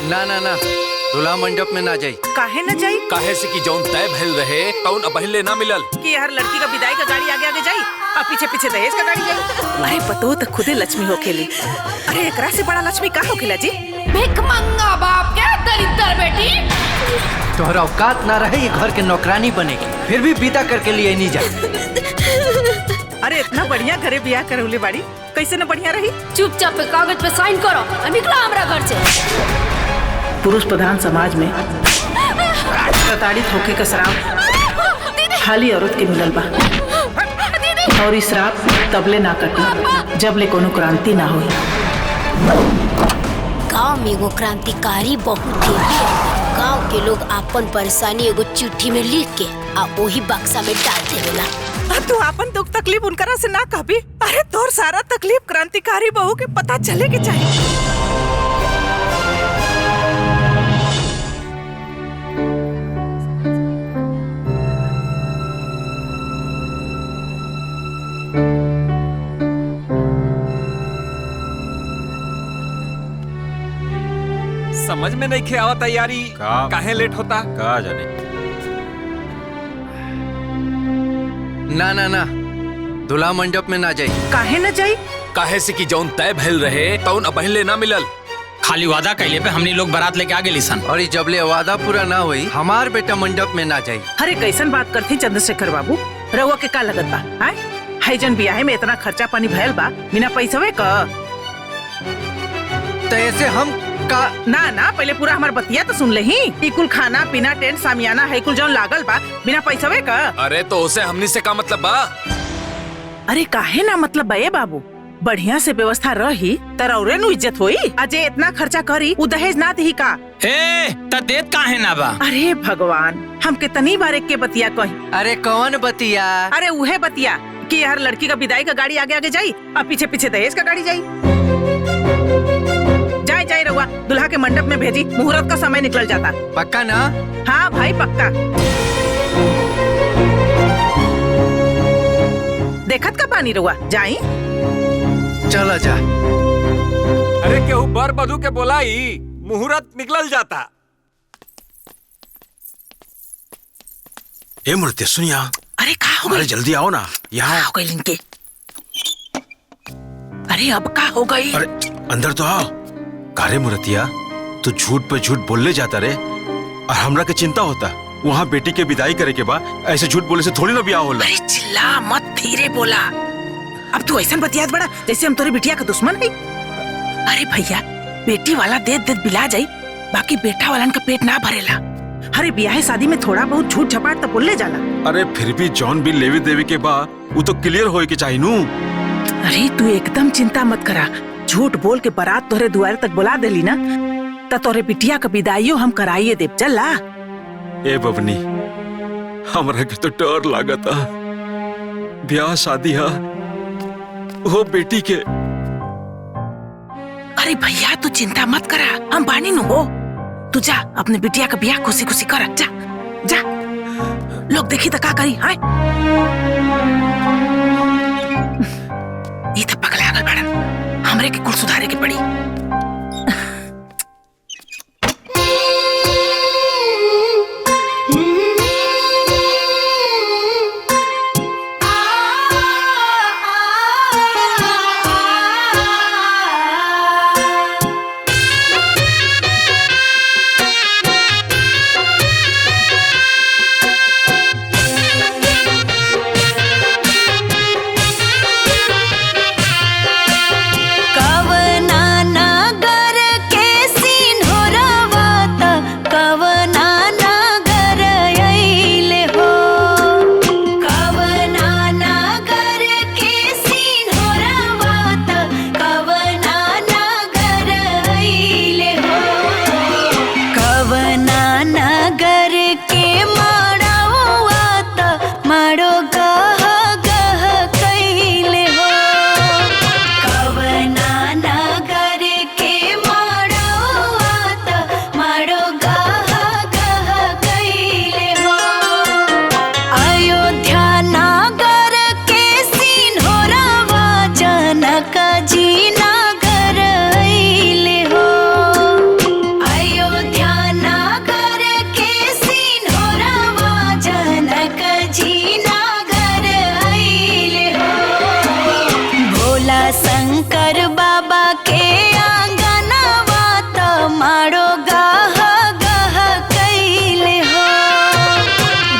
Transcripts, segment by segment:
ना ना ना, दूल्हा मंडप में ना जाई। काहे न जाई? काहे से कि जौन तय भइल रहे तौन अबहिले ना मिलल। कि हर लड़की का विदाई का गाड़ी आगे आगे जाई और पीछे पीछे दहेज का गाड़ी जाई। अरे पतो तो खुदे लक्ष्मी होखेली। अरे एकरा से बड़ा लक्ष्मी का होखेला जी? भिख मंगा बाप के दरिद्र बेटी। तोहरा औकात ना रहे ये घर के नौकरानी बनेगी, फिर भी विदा करके लिए नहीं जा। अरे इतना बढ़िया घरे ब्याह करौले बाड़ी, कैसे न बढ़िया रही? चुपचाप पे कागज पे साइन करो और निकलो हमरा घर से। पुरुष प्रधान समाज में प्रताड़ित होके का श्राप खाली औरत के मिलल बा, और इस श्राप तबले ना कटी जब ले कोनो क्रांति ना होई। गांव में एगो क्रांतिकारी बहुत थे। गांव के लोग अपन परेशानी एगो चिट्ठी में लिख के आ वही बक्सा में डाल देवेला। तू अपन दुख तकलीफ उनकरा से ना कहबी। अरे तोर सारा तकलीफ क्रांतिकारी बहू के पता चले के चाहिए। समझ में नहीं खे आवा तैयारी काहे लेट होता। का जाने। ना ना ना, दूल्हा मंडप में ना जाई। काहे न जाई? काहे से कि जौन तय भइल रहे तौन अबहिले ना मिलल। खाली वादा कैले पे हमनी लोग बारात लेके आगे लिसन। और ये जबले वादा पूरा ना हुई हमार बेटा मंडप में ना जाई। अरे कैसन बात करती चंद्रशेखर बाबू, रउआ के का लगत बा? हाय जन बियाहे में इतना खर्चा पानी भयल बा बिना पैसवे का। तो ऐसे हम का ना ना पहले पूरा हमार बतिया तो सुन लेही। कुल खाना पीना टेंट सामियाना है कुल जौन लागल बा बिना पैसवे का। अरे तो उसे हमनी से का मतलब बा? अरे काहे ना मतलब बे बाबू, बढ़िया से व्यवस्था रही तरौरे नु इज्जत होई। अजय इतना खर्चा करी उ दहेज ना दही का? ए त देत काहे ना बा? अरे भगवान, हम कितनी बार एक के बतिया कही। अरे कौन बतिया? अरे उहे बतिया कि हर लड़की का विदाई का गाड़ी आगे आगे जाई और पीछे पीछे दहेज का गाड़ी जाई। जाए जाए रहुआ, दुल्हा के मंडप में भेजी, मुहूर्त का समय निकल जाता। पक्का ना? हाँ भाई पक्का। देखत का पानी रहुआ जाई। चलो जा। अरे केहू बर बधू के बोलाई, मुहूर्त निकल जाता। ए मूर्ति सुनिया। अरे का हो गई? जल्दी आओ ना यहाँ। हो गई इनके। अरे अब का हो गई? अरे अंदर तो आओ। कारे मुरतिया, तू झूठ पे झूठ बोलने जाता रे और हमरा के चिंता होता। वहाँ बेटी के विदाई करे के बाद ऐसे झूठ बोले से थोड़ी ना ब्याह होला। अरे चिल्ला मत, धीरे बोला। अब तू ऐसा बतियात बड़ा जैसे हम तोरे बिटिया का दुश्मन है। अरे भैया, बेटी वाला दे दे बिला जाई, बाकी बेटा वालन का पेट ना भरेला। अरे ब्याह शादी में थोड़ा बहुत झूठ झपाट तो बोलने जाला। अरे फिर भी जॉन भी लेवी देवी के बा वो तो क्लियर होए के चाहिए नू। अरे तू एकदम चिंता मत करा, झूठ बोल के बारात तोरे द्वारे तक बुला देली ना तो तोरे बिटिया का विदाईयो हम कराइए देव। चला ए बबनी, हमरा के तो डर लागता। ब्याह शादी है वो बेटी के। अरे भैया तू चिंता मत करा, हम बानी नु हो। तू जा अपने बिटिया का ब्याह खुशी खुशी कर। जा जा, लोग देखी तो का करी। हाँ ये तो पगला गल बड़न, हमरे के कुल सुधारे के पड़ी। कवना ना मारो गाह गाह कैले हो।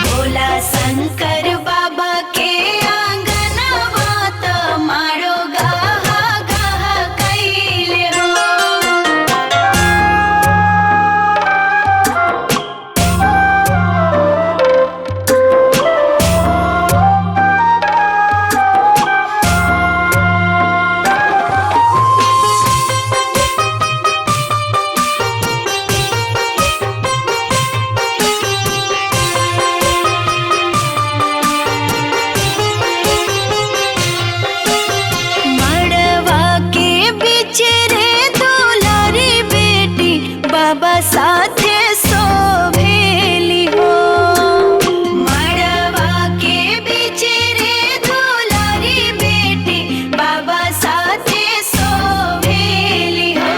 भोला शंकर बाबा के आंगनवा तो मारो गाह गाह कैले हो। मड़वा के बीच रे दुलारी बेटी बाबा साथे सोभेली हो। मड़वा के बीच रे दुलारी बेटी बाबा साथे सोभेली हो।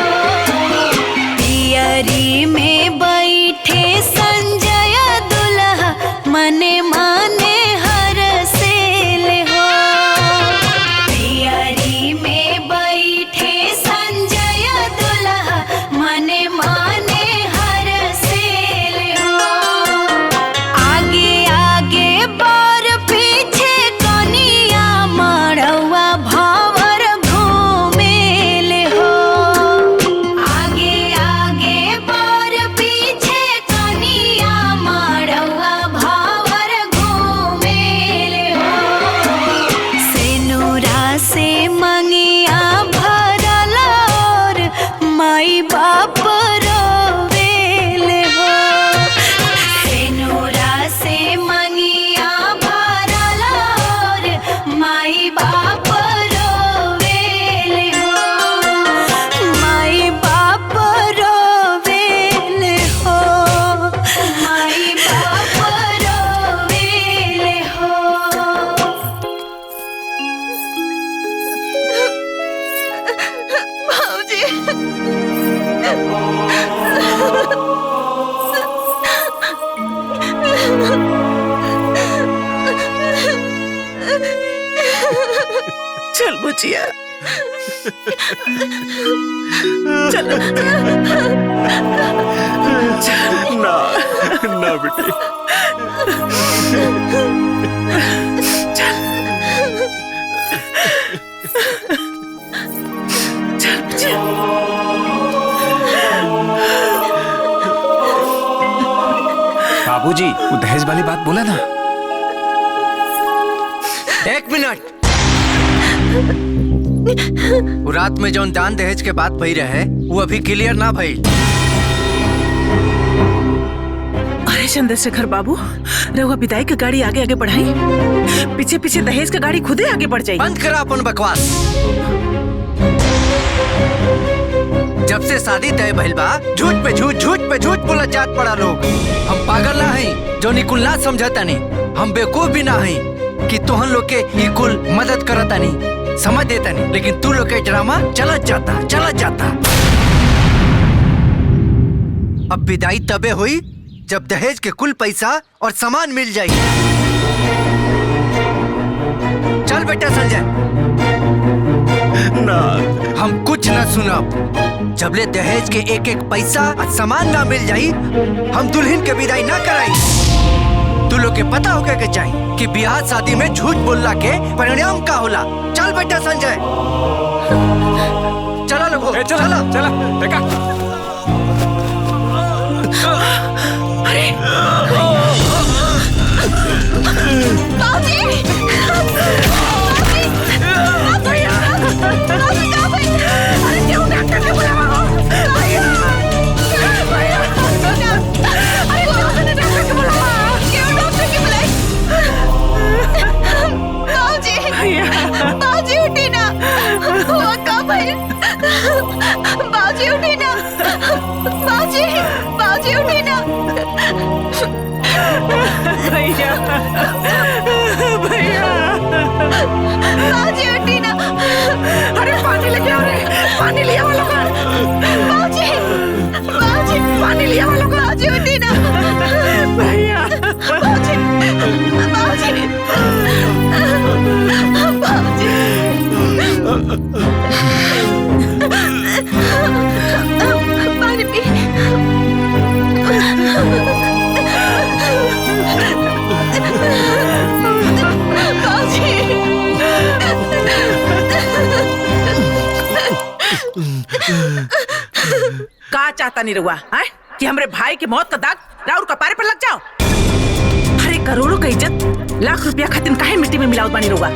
पियरी में बैठे संजय दुल्हा मने माने हरसेले हो। पियरी में बैठे संजय दुल्हा मने माने हरसेले हो। आगे आगे बर पीछे कनिया मड़वा भावर घूमेले हो। आगे आगे बर पीछे कनिया मड़वा भावर घूमेले हो। सेनुरा से मंगिया भरल और माई बाप रोवेले हो। सेनुरा से मंगिया भरल और माई बाप रोवेले हो। माई बाप रोवेले हो। माई बाप रोवेले हो। भाऊजी चल बुचिया, चलो ना ना बेटी। चल बुचिया। बाबूजी वो दहेज वाली बात बोला ना। एक मिनट। वो रात में जौन दान दहेज के बात भई रहे वो अभी क्लियर ना भई। अरे चंद्रशेखर बाबू, रहुआ विदाई की गाड़ी आगे आगे बढ़ाई, पीछे पीछे दहेज की गाड़ी खुदे आगे बढ़ जाएगी। बंद करा अपन बकवास। जब से शादी तय भइल बा झूठ पे झूठ बोलत जात पड़ा लोग। हम पागल ना हई जो निकुल ना समझता नहीं। हम बेवकूफ भी ना हई कि तोहन लोग के ये कुल मदद करता नहीं, समझ देता नहीं। लेकिन तू लोग के ड्रामा चलत जाता। अब विदाई तबे हुई जब दहेज के कुल पैसा और सामान मिल जाए। चल बेटा संजय। ना हम कुछ न सुनब। जबले दहेज के एक एक पैसा और सामान ना मिल जाई हम दुल्हन के विदाई ना कराई। तू लोग के पता होगा के चाहिए कि ब्याह शादी में झूठ बोलला के परिणाम का होला। चल बेटा संजय, चला लोगो, चला चला देखा। अरे बाजी उठी ना, हुआ का भाई? बाजी उठी ना, बाजी उठी ना। भैया भैया बाजी उठी ना। अरे पानी लेके आओ रे, पानी लिया वालों का। बाजी पानी लिया वालों का। बाजी उठी ना भैया। बाजी पानी पी। चाहता नहीं रहुआ है कि हमरे भाई की मौत का दाग राउर कपारे पर लग जाओ? अरे करोड़ों का इज्जत लाख रुपया खातिर काहे मिट्टी में मिलावत बानी रहुआ?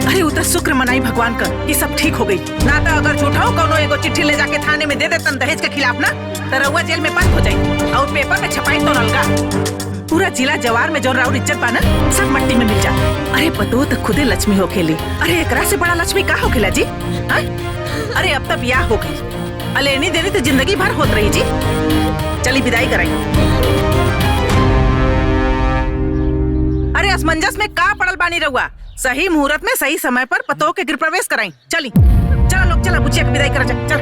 अरे उतर शुक्र मनाई भगवान का ये सब ठीक हो गई। ना तो अगर झूठाओ कोनो एगो चिट्ठी ले जाके थाने में दे देतन दहेज के खिलाफ ना, तो रहुआ जेल में बंद हो जाई और पेपर में छपाई तो नलगा। पूरा जिला जवार में जो राउर इज्जत पाना सब मट्टी में मिल जा। अरे पतो तो खुदे लक्ष्मी हो खेली। अरे एकरा से बड़ा लक्ष्मी का हो खेला जी? हा? अरे अब तक ब्याह हो गई, अलेनी देनी तो जिंदगी भर होत रही जी। चली विदाई कराई। अरे असमंजस में का पड़ल बानी रहुआ? सही मुहूर्त में सही समय पर पतो के गृह प्रवेश कराई। चली चला लोग, चला बुचिया की विदाई करा जा। चल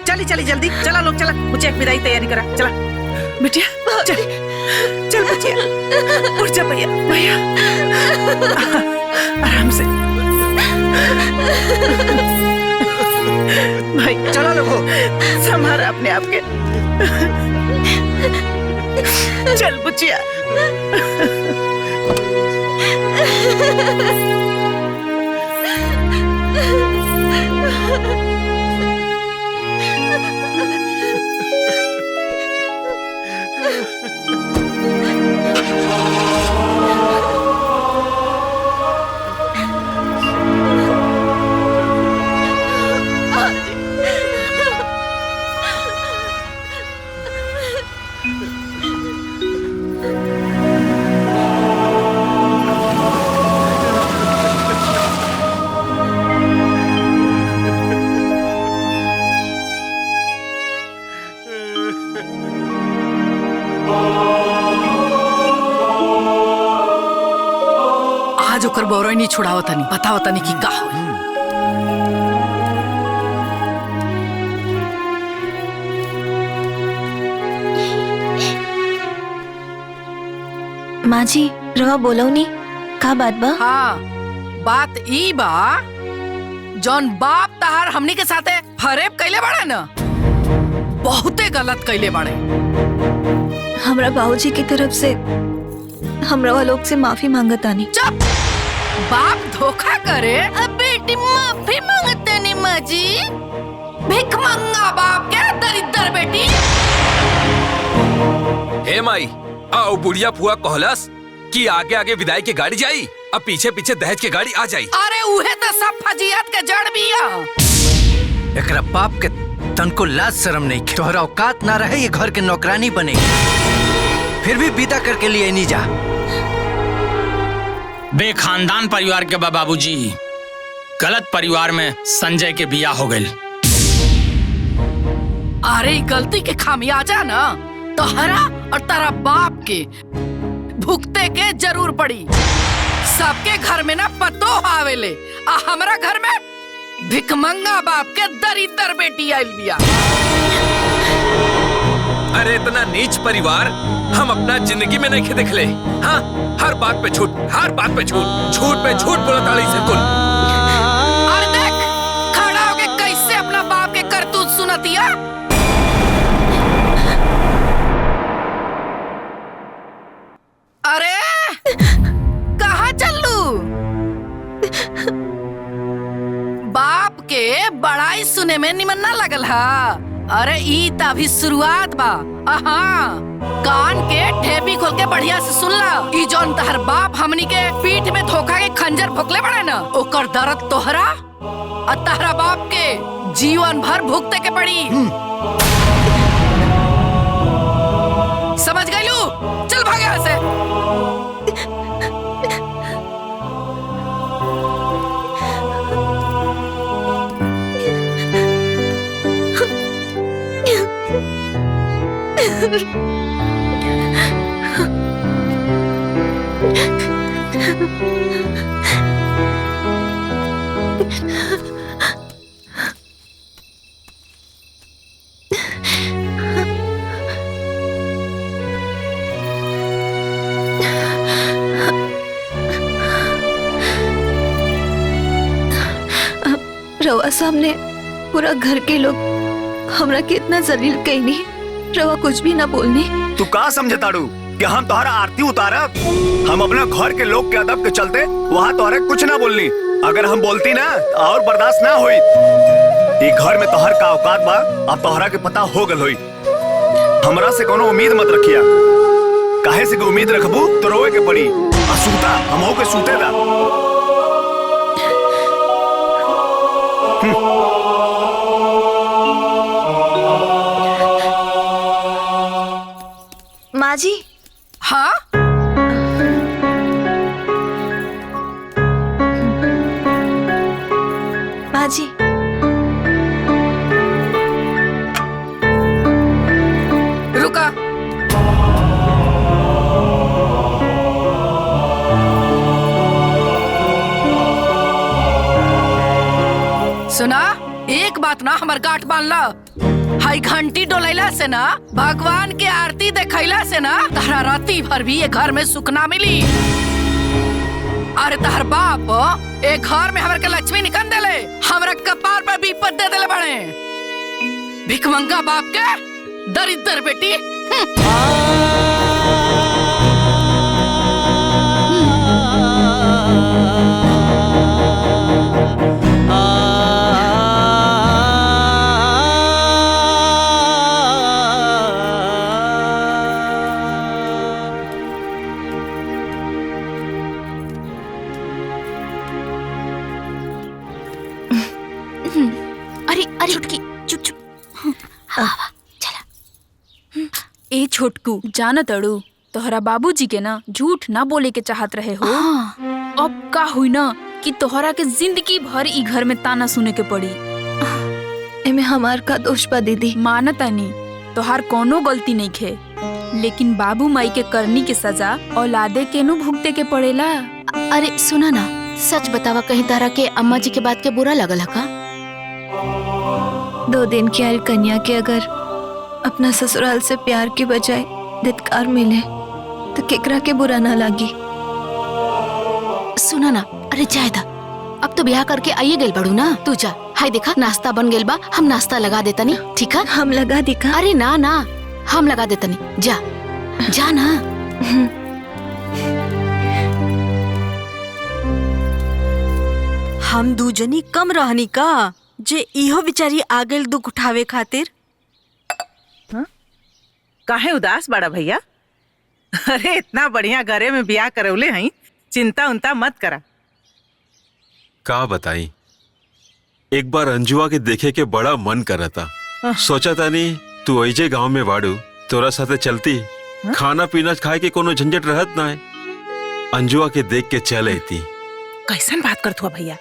चली चली जल्दी चला लोग, चला बुचिया की विदाई तैयारी करा। चला बिटिया चल चल बुचिया, उठ जा भैया भैया, आराम से भाई। चला लोगो, संभाल अपने आप के। चल बुचिया। आज ओकर बौरई नहीं छुड़ावत तनी, बताओ तनी की का होई। माँ जी रवा बोलो नी का बात बा? हाँ बात ई बा, जौन बाप तहार हमनी के साथे फरेब कैले बाड़े न, बहुते गलत कैले बाड़े। हमरा बाबूजी की तरफ से हमरा लोग से माफी मांगतानी। चुप! बाप धोखा करे बेटी माफी मांगते नहीं माँ जी। भिख मंगा बाप क्या दरिद्र बेटी। हे माई, आओ बुढ़िया फुआ कहलस कि आगे आगे विदाई की गाड़ी जाई, अब पीछे पीछे दहेज की गाड़ी आ जाई। अरे उहे तो सब फजियत के जड़ बिया। एकरा बाप के तन को लाज शर्म नहीं, तोहरा औकात ना रहे ये घर के नौकरानी बने, फिर भी विदा करके लिए नहीं जा। बेखानदान परिवार के बाबूजी, गलत परिवार में संजय के बिया हो गई। अरे गलती के खामियाजा ना तोहरा और तारा बाप के भुगते के जरूर पड़ी। सबके घर में ना पतो आवेले, आ हमारा घर में भिखमंगा बाप के दरिद्र बेटी आइल बिया। अरे इतना नीच परिवार हम अपना जिंदगी में नहीं देख ले। हाँ, हर बात पे झूठ, हर बात पे झूठ, झूठ पे झूठ बोला ताली से कुल। और देख खड़ा होके कैसे अपना बाप के करतूत सुनतिया। अरे कहाँ चलू? बाप के बड़ाई सुने में निमन ना लगल हा। अरे ई त अभी शुरुआत बा। कान के ठेपी खोल के बढ़िया से सुन ला। ई जौन तहर बाप हमनी के पीठ में धोखा के खंजर भोकले बड़े न, ओकर दर्द तोहरा और तहरा बाप के जीवन भर भुगते के पड़ी। समझ गइलू? चल भागे यहाँ से। रवा सामने पूरा घर के लोग हमरा के इतना जलील कईनी, रवा कुछ भी ना बोलनी। तू का समझे ताड़ू कि हम तोहरा आरती उतारा? हम अपना घर के लोग के अदब के चलते वहाँ तोहरा कुछ ना बोलनी। अगर हम बोलती ना तो और बर्दाश्त ना हुई। ये घर में तोहर का औकात बा, अब तोहरा के पता हो गल हुई। हमरा से कोनो उम्मीद मत रखिया, काहे से कि उम्मीद रखबू तो रोए के पड़ी। आ सूता हमहू के सूते दा। माँ जी। हाँ माँ जी, रुका। सुना, एक बात ना हमर गांठ बांध ला। हाई घंटी डोलैला से ना, भगवान के आरती देखैला से ना, तहरा राती भर भी ये घर में सुख ना मिली। अरे तहर बाप एक घर में हमर के लक्ष्मी निकल देले, हमरा कपार पर विपद दे देले बड़े। भिखमंगा बाप के दरिद्र बेटी। अरे अरे छुटकी चुप चुप। चला। ए छोटकू जाना तड़ू, तोहरा बाबूजी के ना झूठ ना बोले के चाहत रहे हो। अब का हुई ना कि तोहरा के जिंदगी भर ई घर में ताना सुने के पड़ी। एमे हमार का दोष बा दीदी। मानता नहीं, तोहार कोनो गलती नहीं खे, लेकिन बाबू माई के करनी के सजा औलादे के नु भुगते के पड़ेला। अरे सुना ना, सच बतावा, कहीं तारा के अम्मा जी के बात के बुरा लगल है का? 2 दिन की आयल कन्या के अगर अपना ससुराल से प्यार के बजाय धिक्कार मिले तो केकरा के बुरा ना लगी। सुना ना, अरे जाए दा, अब तो ब्याह करके आइए गेल बड़ू ना। तू जा, हाय देखा नाश्ता बन गेल बा, हम नाश्ता लगा देता नहीं, ठीक है? हम लगा दिखा। अरे ना ना, हम लगा देता नहीं, जा जा ना। हम दूजनी कम रहनी का जे इहो बिचारी आ गेल दुख उठावे खातिर। काहे उदास बड़ा भैया? अरे इतना बढ़िया घरे में ब्याह करौले हई, चिंता उनता मत करा। का बताई, एक बार अंजुआ के देखे के बड़ा मन करा था। सोचा था नहीं तू ऐजे गांव में बाड़ू, तोरा साथे चलती, खाना पीना खाए के कोनो झंझट रहत ना है। अंजुआ के देख के चल आती। कैसन बात करत हुआ भैया?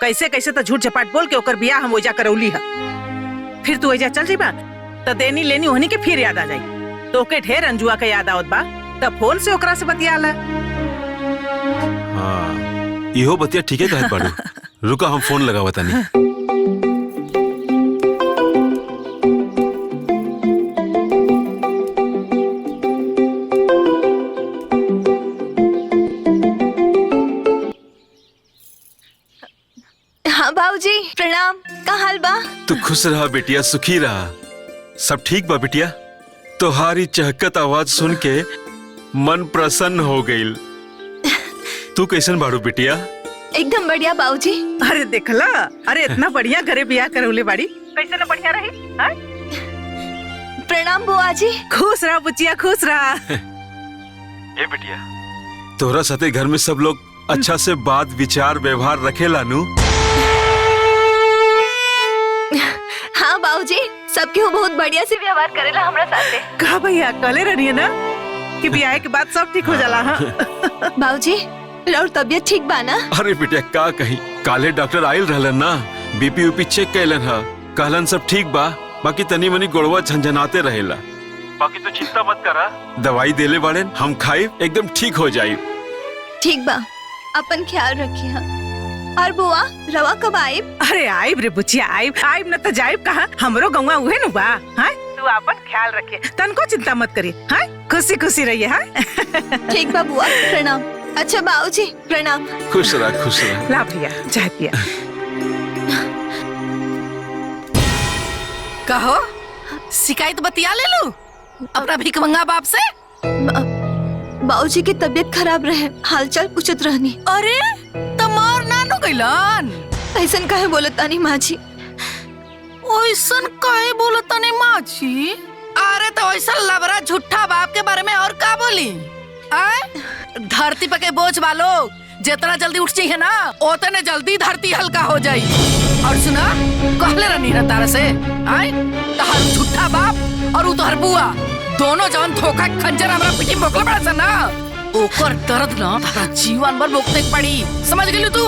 कैसे कैसे तो झूठ झपाट बोल के ओकर बियाह हम ओजा करौली है। फिर तू ओजा चल जीबा तो देनी लेनी होनी के फिर याद आ जाई। तो के ढेर अंजुआ के याद आवत बा, तब फोन से ओकरा से बतियाला। हाँ, इहो बतिया ठीके कहत बाड़ू। रुका हम फोन लगावा तनी। हाँ बाबूजी, प्रणाम। का हाल बा? तू खुश रहा बेटिया, सुखी रहा। सब ठीक बा बेटिया? तोहारी चहकत आवाज सुन के मन प्रसन्न हो गईल। तू कैसन बाड़ू बेटिया? एकदम बढ़िया बाबूजी। अरे देखला, अरे इतना बढ़िया घरे बियाह करौले बाड़ी, कैसे न बढ़िया रही। हाँ? प्रणाम बुआ जी। खुश रहा बुचिया, खुश रहा। ए बेटिया, तोहरा साथे घर में सब लोग अच्छा से बात विचार व्यवहार रखेला नु? हाँ बाबूजी, सबके वो बहुत बढ़िया से व्यवहार करेला हमरा साथे। कहा भैया, कले रही है ना कि ब्याह के बाद सब ठीक हो जाला। हाँ बाबूजी, और तबियत ठीक बा ना? अरे बेटिया का कहीं, काले डॉक्टर आयल रहलन ना, बीपी ऊपी चेक कैलन हा, कहलन सब ठीक बा, बाकी तनी मनी गोड़वा झंझनाते रहेला। बाकी तो चिंता मत करा, दवाई देले बाड़ेन, हम खाई एकदम ठीक हो जाई। ठीक बा, अपन ख्याल रखिए। और बुआ, रवा कब आइब? अरे आइब रे बुचिया, आइब आइब न तो जाइब कहाँ, हमरो गौवा उहे नु बा। हाँ, तू अपन ख्याल रखे, तनको चिंता मत करी। हाँ, खुशी खुशी रहिए। हाँ ठीक बा बुआ, प्रणाम। अच्छा बाबूजी, प्रणाम। खुश रह, खुश रह। ला भैया, चाय पिया। कहो, शिकायत बतिया ले लू अपना भिखमंगा बाप से? बाबूजी की तबीयत खराब रहे, हालचाल पूछत रहनी। अरे तो मोर ना नु गइलन। ऐसन काहे बोलत तानी माँ जी? ओइसन काहे बोलत तानी माँ जी? अरे तो ऐसा लबरा झूठा बाप के बारे में और का बोली? धरती पे के बोझ वालो जितना जल्दी उठ चाहिए ना उतने जल्दी धरती हल्का हो जाई। और सुना कहले रहनी ना तारा से तहार झूठा बाप और तोहर बुआ दोनों जवन धोखा खंजर हमरा पीठी मोकला पड़ा सा ना ओकर दर्द ना तारा जीवन भर भोगते पड़ी। समझ गेली तू?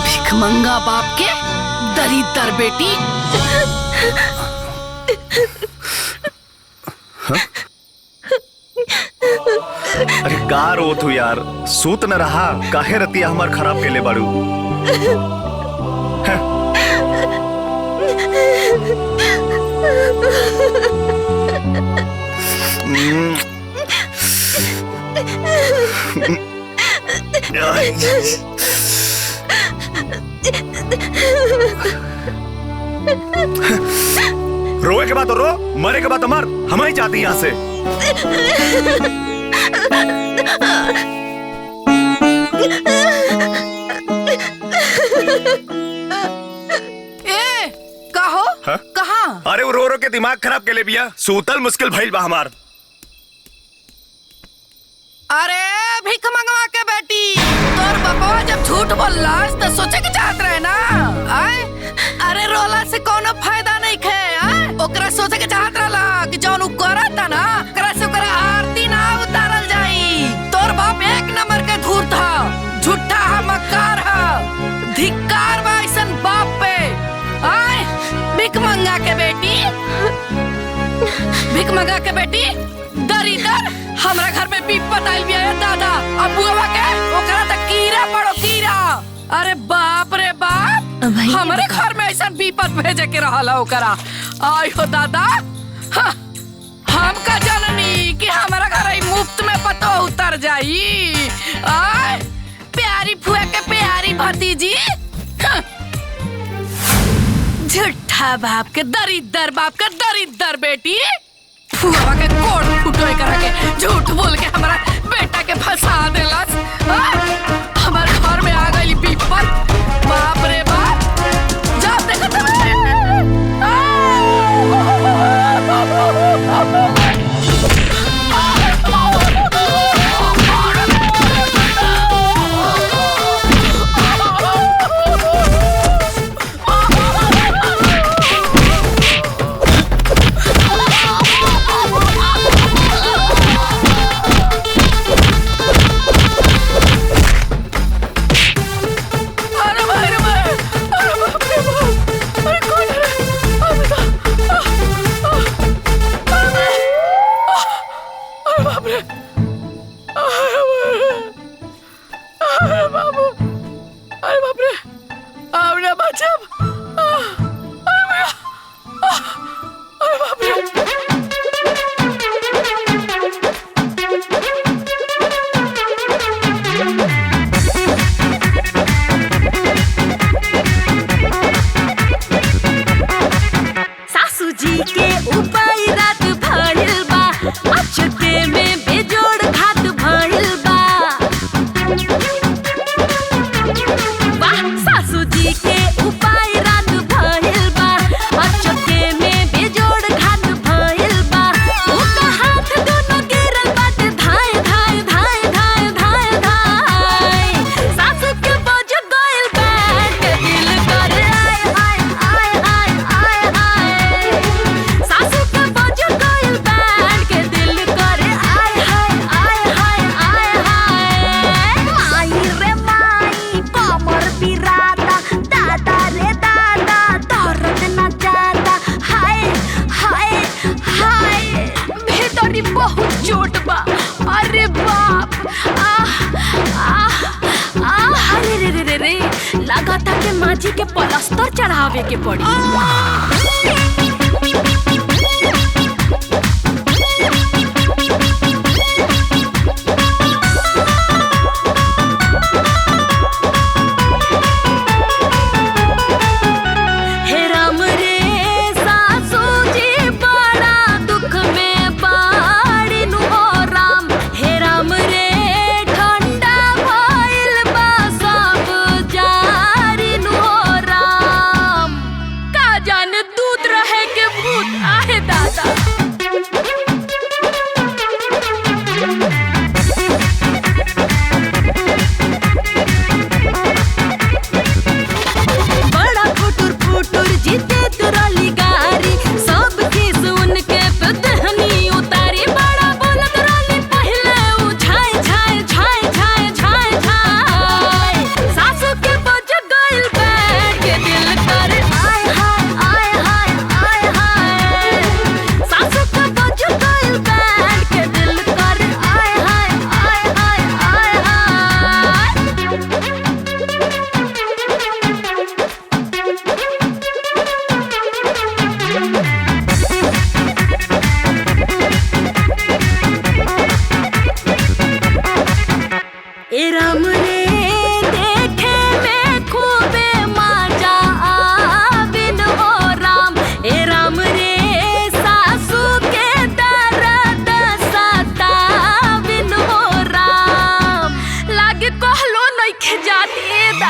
भिखमंगा बाप के दरिद्र बेटी। अरे का रोत हो यार, सूत न रहा काहे रतिया हमार खराब केले बाड़ू। रोए के बाद तो रो, मरे के बाद तो मर, हम ही चाहती यहाँ से। कहो कहाँ? अरे वो रो रो के दिमाग खराब के ले बिया, सूतल मुश्किल भइल बा हमार। अरे भिख मंगवा के बेटी, तोर बाबा जब झूठ बोलला तो सोचे के चाहत रहे ना। अरे रोला से कोनो फायदा नहीं खे। ओकरा सोचे के चाहत रहला कि जौन उ करता ना ओकरा से ओकरा आरती ना उतारल जाई। तोर बाप एक नंबर के धूर्त था, झूठा है, मक्कार है, धिक्कार बा ऐसन बाप पे। भिख मंगा के बेटी, भिख मंगा के बेटी दरिदर हमरा घर में विपत आइल बिया दादा। अब बुआ के ओकरा त कीड़ा पड़ो कीड़ा। अरे बाप रे बाप, हमारे घर में ऐसा विपत भेजे के रहला ओकरा। आई हो दादा, हम का जननी कि हमारा घर मुफ्त में पतो उतर जाई। प्यारी फुआ के प्यारी भतीजी, झूठा बाप के दरिद्र बेटी। फुआ के कोट फुटोए करा के झूठ बोल के हमारा बेटा के फंसा देलस। हमारे घर में आ गई विपत। बाप रे बाप, जब देखो माजी के पलस्तर चढ़ावे के पड़ी। हे राम रे सासू जी बड़ा दुख में बाड़ी नु हो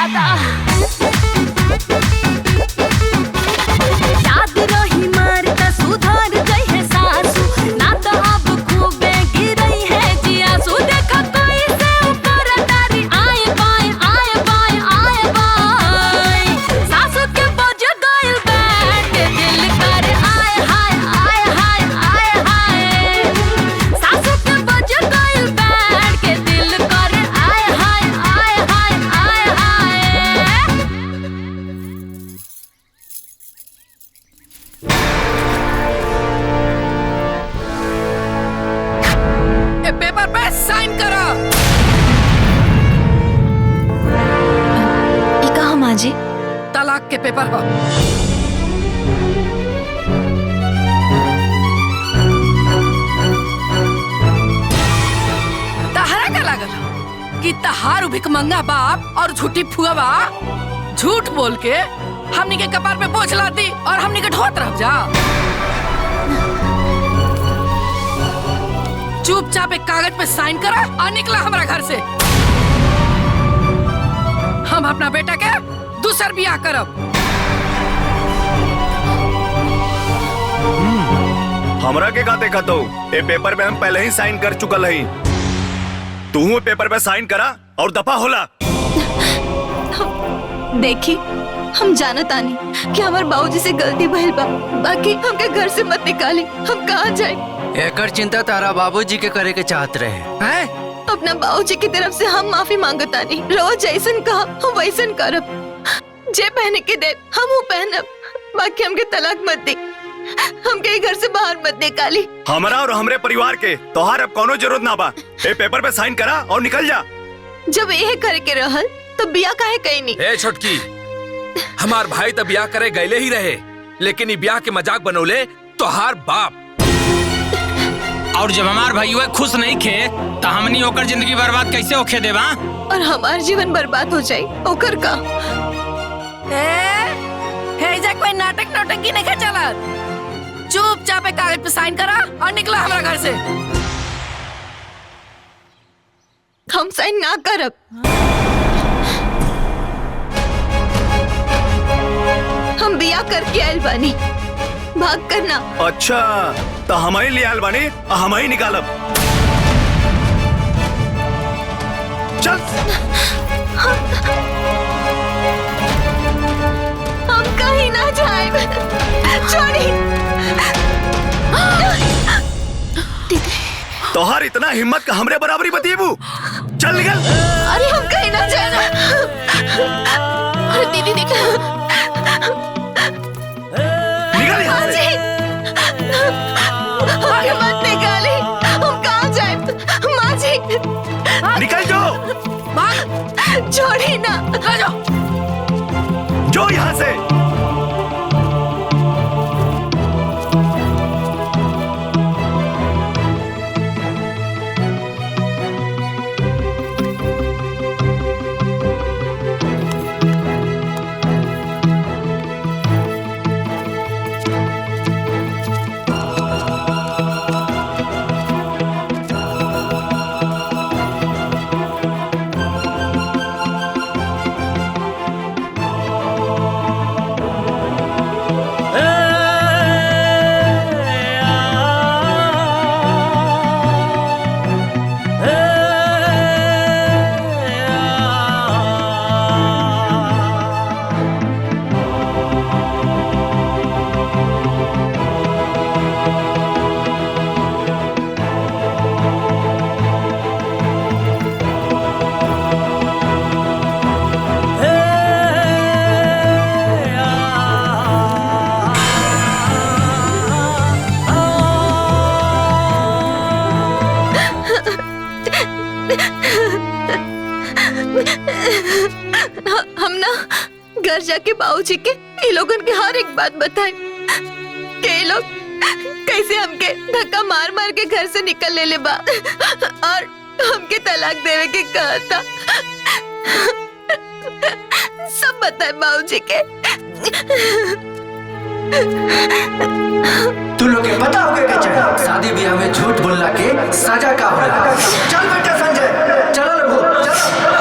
दादा याद रही मारता सुधार गई है सासू ना तो अब खूबे गिरई है जियासू देखा कोई से ऊपर तारी आए बाय सासू के बज गइल बैठ दिल कर आए हाय सासू के बज गइल बैठ के दिल कर आए हाय ए पेपर पे साइन करो। ई कहा माँ जी? तलाक के पेपर हो। तहरा का लागल कि तहार भिखमंगा बाप और झूठी फुआ झूठ बोल के हमनी के कपार पे बोझ लाती और हमनी के ढोत रह जा। चुपचाप एक कागज पे साइन करा और निकला हमारा घर से। हम अपना बेटा के दूसर बियाह करब। हमरा के का देखा तो ए पेपर में हम पहले ही साइन कर चुकल हई। तू पेपर पे साइन करा और दफा होला। देखी हम जानत आनी कि हमार बाबूजी से गलती भइल बा, बाकी हमके घर से मत निकाली। हम कहाँ जाए? एकर चिंता तारा बाबूजी के करे के चाहत रहे हैं? अपना बाबूजी की तरफ से हम माफी मांगतानी। रोज जैसन कहा हम वैसन करब। जे पहने के दे हम वो पहनब, बाकी हमके तलाक मत दी। हमके घर से बाहर मत निकाली। हमरा और हमरे परिवार के तोहार अब कोनो जरूरत ना बा। ए पेपर पे साइन करा और निकल जा। जब यह करे के रहल तो बिया काहे कहीं नहीं? ए छोटकी, हमार भाई तो ब्याह करे गए ही रहे, लेकिन ये ब्याह के मजाक बनौले तोहार बाप। और जब हमार भाई खुश नहीं खे तो हमनी ओकर जिंदगी बर्बाद कैसे होखे देवा? और हमार जीवन बर्बाद हो जाए ओकर का? हे कोई नाटक नौटंकी नहीं चला। चुपचाप एक कागज पे साइन करा और निकला हमारा घर से। हम साइन ना करब। हम बिया करके आयल बानी, भाग करना। अच्छा तो हम ही ले आयल बानी, हम ही निकालब। चल। हम कहीं ना जाए। छोड़ी। तोहार इतना हिम्मत का हमरे बराबरी बतीबू। चल निकल। अरे हम कहीं ना जाना। अरे दीदी देखो। निकल यहाँ से। अरे मत निकाली। हम कहाँ जाए? माँ जी। निकल जो। छोड़ी ना। जो यहाँ से। हम ना घर जाके बाबूजी के ये लोगन के हर एक बात बताए कि ये लोग कैसे हमके धक्का मार मार के घर से निकल ले बा और हमके तलाक देवे के कहा था। सब बताए बाबूजी के। तू लोग के पता होगा कि चाहिए शादी ब्याह में झूठ बोलना के सजा का होला। चल बेटा संजय, चलो लोगो, चलो।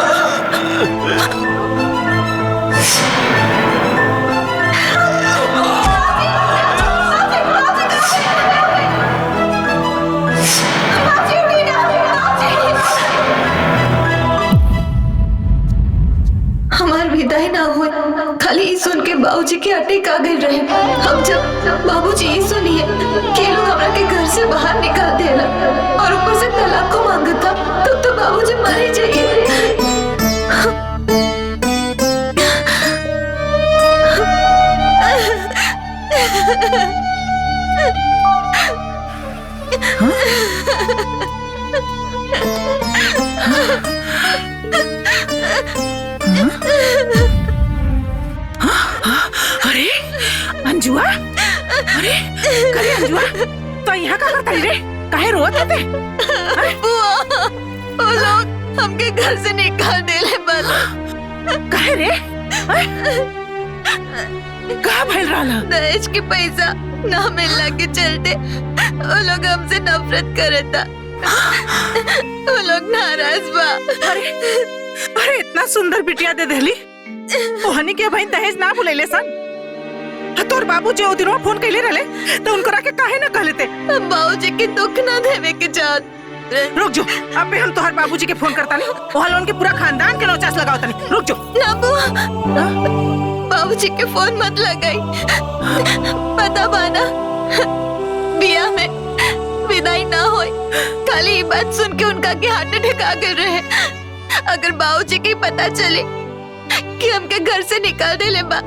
बिदाई ना हुई, खाली ई सुन के बाबूजी के अटैक आ गए रहे। हम जब बाबूजी ई सुनिए कि लोग हमरा के घर से बाहर निकाल देला और ऊपर से तलाक को मांगता, तो बाबूजी मर ही जाइए। अरे अंजुआ, अरे करे अंजुआ, तो यहाँ का करता रे? काहे रोत होते? बुआ, वो लोग हमके घर से निकाल देले बाला। काहे रे? कहाँ भइल रहला? दहेज के पैसा ना मिलने के चलते वो लोग हमसे नफरत करता। वो लोग नाराज बा। अरे इतना सुंदर बिटिया दे देली, ओहनी के भाई दहेज ना बुलेले सन। तोर बाबूजी ओ दिन फोन कैले रहले तो उनको राके काहे ना कहले ते? बाबूजी के दुख ना देवे के चाहत। रुक जो, अबे हम तोहर बाबूजी के फोन करता नहीं, वहाँ लोन के पूरा खानदान के नौचास लगावता नहीं। रुक जो। ना बुआ, बाबूजी के फोन मत लगाई। पता बाना बिया में विदाई ना होई, खाली ये बात सुन के उनका के हाथ अटैक आ गए रहे। अगर बाबूजी की पता चले कि हमके घर से निकाल देले बा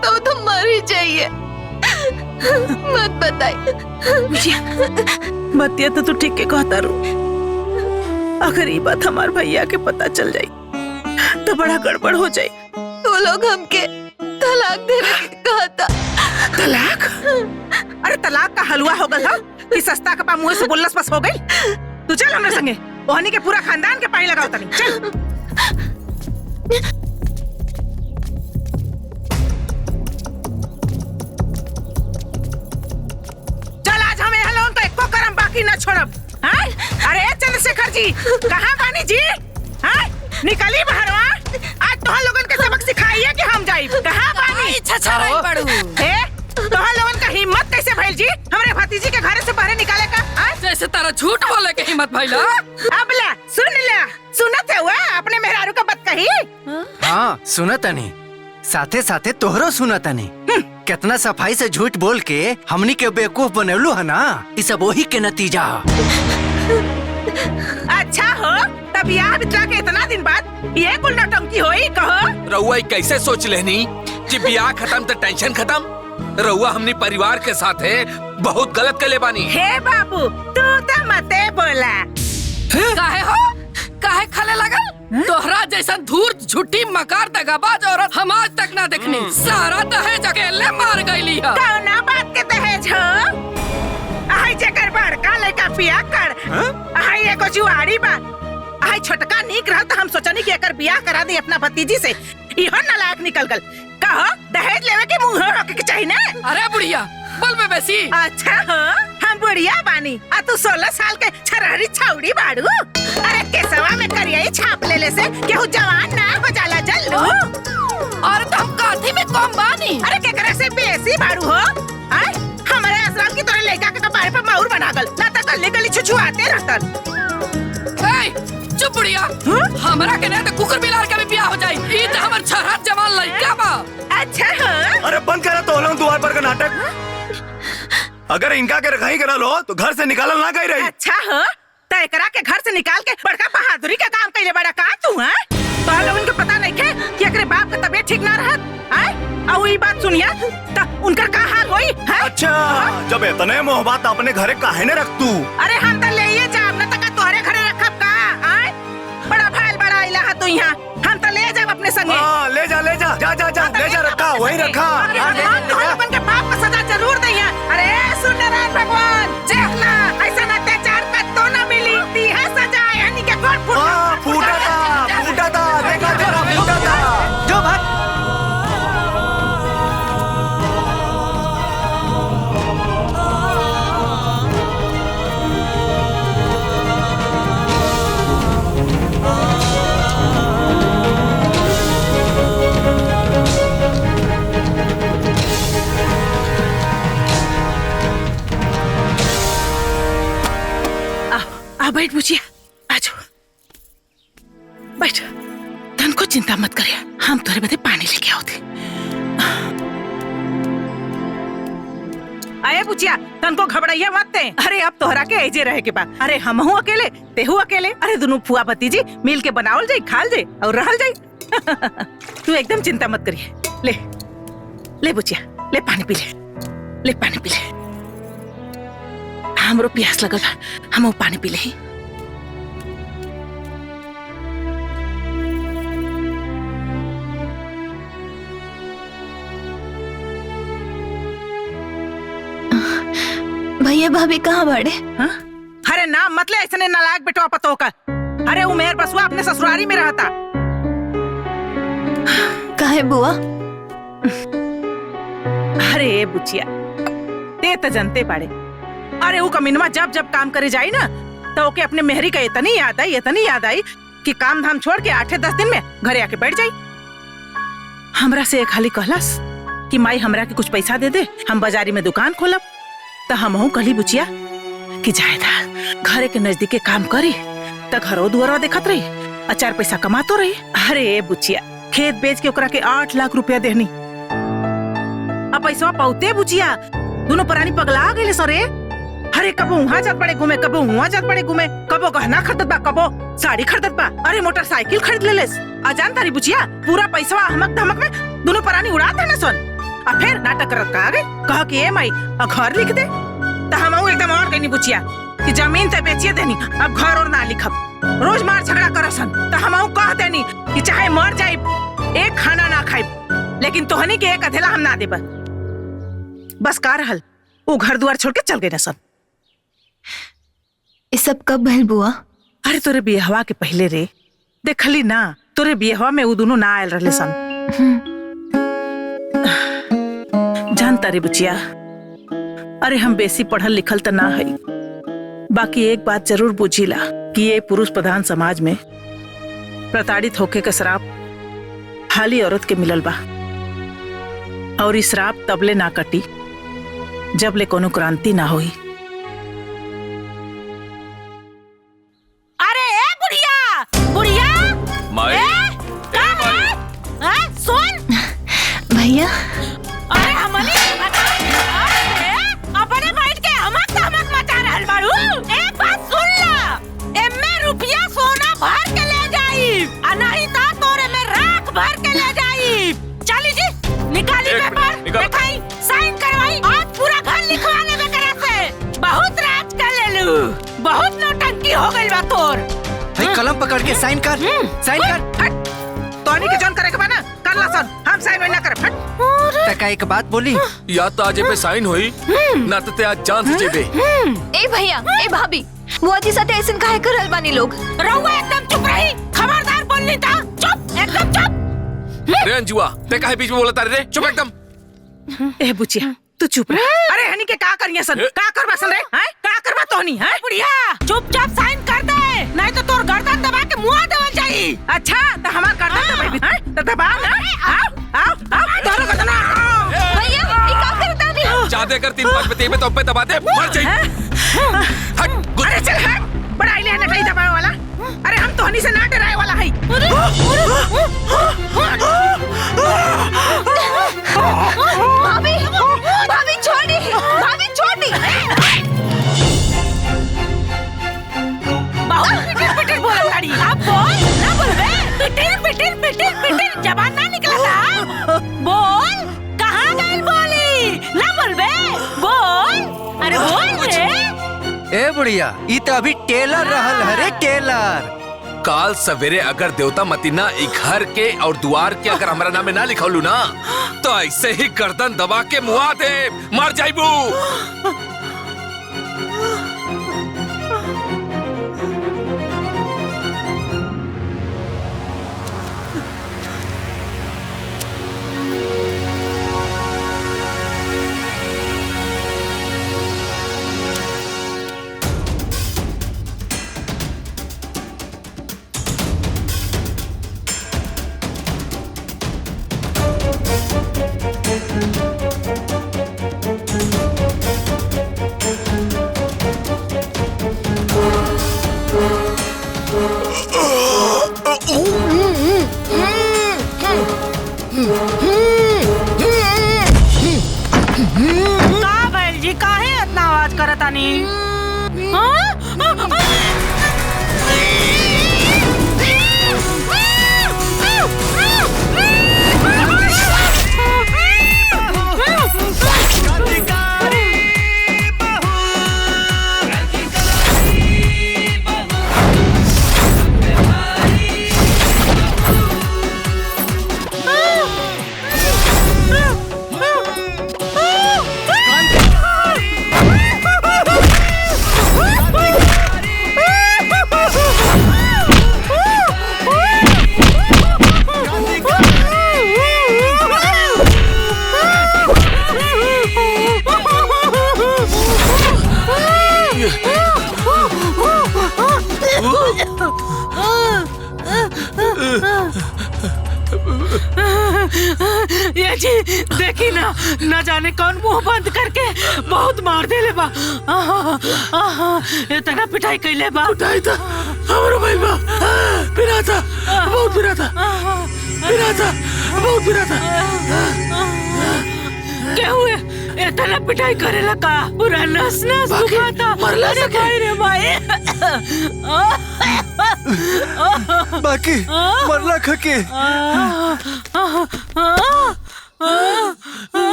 तो तुम मर ही जाइए। मत बताई। बतिया तो तू ठीक के कहता रू। अगर ये बात हमार भैया के पता चल जाई तो बड़ा गड़बड़ हो जाई। वो लोग हमके तलाक देने के कहा था। तलाक? अरे तलाक का हलवा हो गया कि सस्ता कपा मुंह से बोलस बस हो गई। तू चल हमरे संगे, ओहनी के पूरा खानदान के पानी लगाओ तनी। चल। न छोड़ब। हाँ? अरे चंद्रशेखर जी, कहाँ बानी जी? हाँ? निकली बाहरवा, आज तोहर लोगन के सबक सिखाइए कि हम जाइब। कहाँ बानी? तोहर लोगन का हिम्मत कैसे भइल जी हमरे भतीजी के घर से बाहर निकाले का? जैसे तारा झूठ बोले के हिम्मत भइल। अब ला, सुनत है हुआ अपने मेहरारू का बात कही? हाँ सुनता नहीं, साथे साथे तोहरो सुनता नहीं। कितना सफाई से झूठ बोल के हमनी के बेवकूफ बनवलू है ना, ये सब वही के नतीजा। अच्छा हो, तब यहाँ बितला के इतना दिन बाद ये कुल नौटंकी होई कहो? रउआ कैसे सोच लेनी कि ब्याह खत्म तो टेंशन खत्म? रउआ हमनी परिवार के साथ है बहुत गलत कर ले बानी। हे बाबू, तू तो मते बोला। काहे हो? काहे खले लगल? तोहरा जैसा धूर्त झूठी मकार दगाबाज औरत हम आज तक ना देखनी। सारा दहेज अकेले मार गईली है। कौना बात के दहेज हो? आई जकर बड़का लड़का बियाह कर, आई एगो जुआरी बा। आई छोटका नीक रहा तो हम सोचनी कि एकर बियाह करा दी अपना भतीजी से। इहो नालायक निकल गल। कहो दहेज लेवे के मुंह रोके के चाहिए ना? अरे बुढ़िया, बोल में बेसी। अच्छा हो, हम बुढ़िया बानी आ तू 16 साल के छरहरी छौड़ी बाड़ू। अरे केसवा में करियाई छाप लेले से केहू जवान ना हो जाला जल्लू। और तुम काठी में कम बानी? अरे केकरा से बेसी बाड़ू हो? आय हमारे आश्रम की तोरे लड़का के कपारे पे माउर बना गल, ना तो गली गली छुछुआते रहतन। चुप बुढ़िया, हमरा के नहीं तो कुकुर बिलार का भी ब्याह हो जाई। ई तो हमर छरहर जवान लड़का बा। अच्छा हो? अरे बंद करा तो लोग द्वार पर का नाटक। अगर इनका के रखाई करा लो तो घर से निकालल ना गई रही। अच्छा हो, तय करा के घर से निकाल के बड़का बहादुरी का काम कैले बड़ा का तू? है तो लोगन को पता नहीं के कि एकरे बाप का तबीयत ठीक ना रहत। आय और ई बात सुनिया त उनकर का हाल होई? है अच्छा, जब इतने मोहब्बत अपने घरे काहे ने रख तू? अरे हम तो ले जाब न तक तोहरे घरे रखब का? आय बड़ा भाईल बड़ा इला है तू यहाँ, हम तो ले जाब अपने संगे। हाँ ले जा ले जा रखा वही रखा। लोगन के बाप को सजा जरूर दैया। अरे सुन नारायण भगवान, देखना ऐसा अत्याचार का तो ना मिली। दिया सजा यानी के कोट फूटा था देखा फूटा था। जो भाग बैठ बुझिया, आ जाओ बैठ। धन को चिंता मत करिया, हम तोरे बदे पानी लेके आओ थी। अरे बुचिया तनको घबराइया मत ते। अरे अब तोहरा के ऐजे रहे के बा। अरे हमहू अकेले तेहू अकेले। अरे दोनों फुआ भतीजी मिल के बनावल जाई, खाल जाई और रहल जाई। तू एकदम चिंता मत करिए। ले ले बुचिया, ले पानी पी ले, ले पानी पी ले। हमरो प्यास लगल बा, हम पानी पी ले। भैया भाभी कहाँ बाड़े? हाँ? अरे नाम मतलब ऐसे नालायक बेटवा पतो का। अरे उमेर बसुआ अपने ससुरारी में रहता। काहे बुआ? अरे बुचिया ते तो जनते पाड़े। अरे वो कमीनवा जब जब काम करे जाई ना तो ओके अपने मेहरी का इतनी याद आई कि काम धाम छोड़ के 8-10 दिन में घरे आके बैठ जाई। हमरा से एक हाली कहलस कि माई हमरा के कुछ पैसा दे दे, हम बाजारी में दुकान खोलब। तो हमहू कहली बुचिया कि जायदा घरे के नजदीक के काम करी तो घरो दुआरा देखत रही और 4 पैसा कमातो रही। अरे बुचिया खेत बेच के ओकरा के 8 लाख रुपया देहनी। अब पैसा पाउते बुचिया दोनों परानी पगला गए सरे। अरे कबो वहाँ जात पड़े घूमे, कबो वहाँ जात पड़े घूमे, कबो गहना खरीदत बा, कबो साड़ी खरीदत बा, अरे मोटरसाइकिल खरीद लेलेस। अजान तारी बुचिया पूरा पैसा हमक धमक में दोनों परानी उड़ा देना सन। और फिर नाटक करत का आगे कह कि ए माई घर लिख दे। तो हम एकदम और कहनी बुचिया कि जमीन ते बेचिए देनी, अब घर और ना लिखब। रोज मार झगड़ा करसन तो हम कह देनी कि चाहे मर जाए एक खाना ना खाए, लेकिन तोहनी के एक अधेला हम ना देब। बस का रहल वो घर द्वार छोड़ के चल गए न सन। ये सब कब भइल बुआ? अरे तोरे बियाहवा के पहले रे, देखली ना तोरे बियाहवा में वो दोनों ना आयल रहले सन। जानता रे बुचिया, अरे हम बेसी पढ़ल लिखल तो ना है, बाकी एक बात जरूर बुझीला कि ये पुरुष प्रधान समाज में प्रताड़ित होके का श्राप हाली औरत के मिलल बा। और इस श्राप तबले ना कटी जब ले कोनो क्रांति ना हुई। अरे ए बुढ़िया बुढ़िया माई सुन भैया अरे हमनी अपने बैठ के हमक मचा रहल बाड़ू। एक बात सुन ला, एमे रुपया सोना भर के ले जाई आ नहीं ता तोरे में राख भर के ले जाई। चली जी निकाली पेपर दिखाई साइन करवाई आज पूरा घर लिखवा लेबे करे से। बहुत राज कर लेलू, बहुत नौटंकी हो गइल बा तोर। भाई कलम पकड़ के साइन कर, साइन कर। तोनी के जॉन करे के बा ना कर ला सन, हम साइन ना करे। फट तका एक बात बोली, या तो आज पे साइन हुई ना तो ते आज जान से जेबे। ए भैया ए भाभी बुआ जी साथे ऐसन काहे करल बानी लोग? रहुआ एकदम चुप रही, खबरदार बोलनी ता चुप, एकदम चुप। अरे अंजुआ ते काहे बीच में बोलता रे? चुप एकदम। ए बुचिया तू चुप रह। अरे हनी के का करिया सन, का करबा सन रे? हैं का करबा तोनी? हैं बुढ़िया चुपचाप साइन कर दे, नहीं तो तोर गर्दन दबा के मुंह देवल जाई। अच्छा तो हमार गर्दन दबाई हैं तो दबा ना। आओ तोरो गर्दन भैया ये का करता नहीं? जादे कर 3-5 पे तो पे दबा दे मर जाई। हट अरे चल हट, बड़ा इले न कहीं दबावे वाला। अरे हम तो हनी से ना डराए वाला है। भाभी भाभी छोड़ी, भाभी छोड़ी। बहुत पिटिर बोल ताड़ी। अब बोल ना बोल बे, पिटिर जबान ना निकला था। बोल कहाँ गइल बोली? ना बोल बे, बोल। अरे बोल रे। ए बुढ़िया ई तो अभी टेलर रहल हरे, टेलर। काल सवेरे अगर देवता मतीना ई घर के और द्वार के अगर हमारा नाम में ना लिखौलू ना तो ऐसे ही गर्दन दबा के मुआ दे मर जाइबू। काहे इतना आवाज करतानी? ये जी देखी ना, न जाने कौन मुंह बंद करके बहुत मार देले बा। इतना पिटाई कैले बा। पिटाई था हमरो भाई बा, पिरा था, बहुत पिरा था, पिरा था, बहुत पिरा था। क्या हुए? इतना पिटाई करेला का? पूरा नस नस दुखाता। मरला अरे भाई रे भाई। बाकी मरला खके।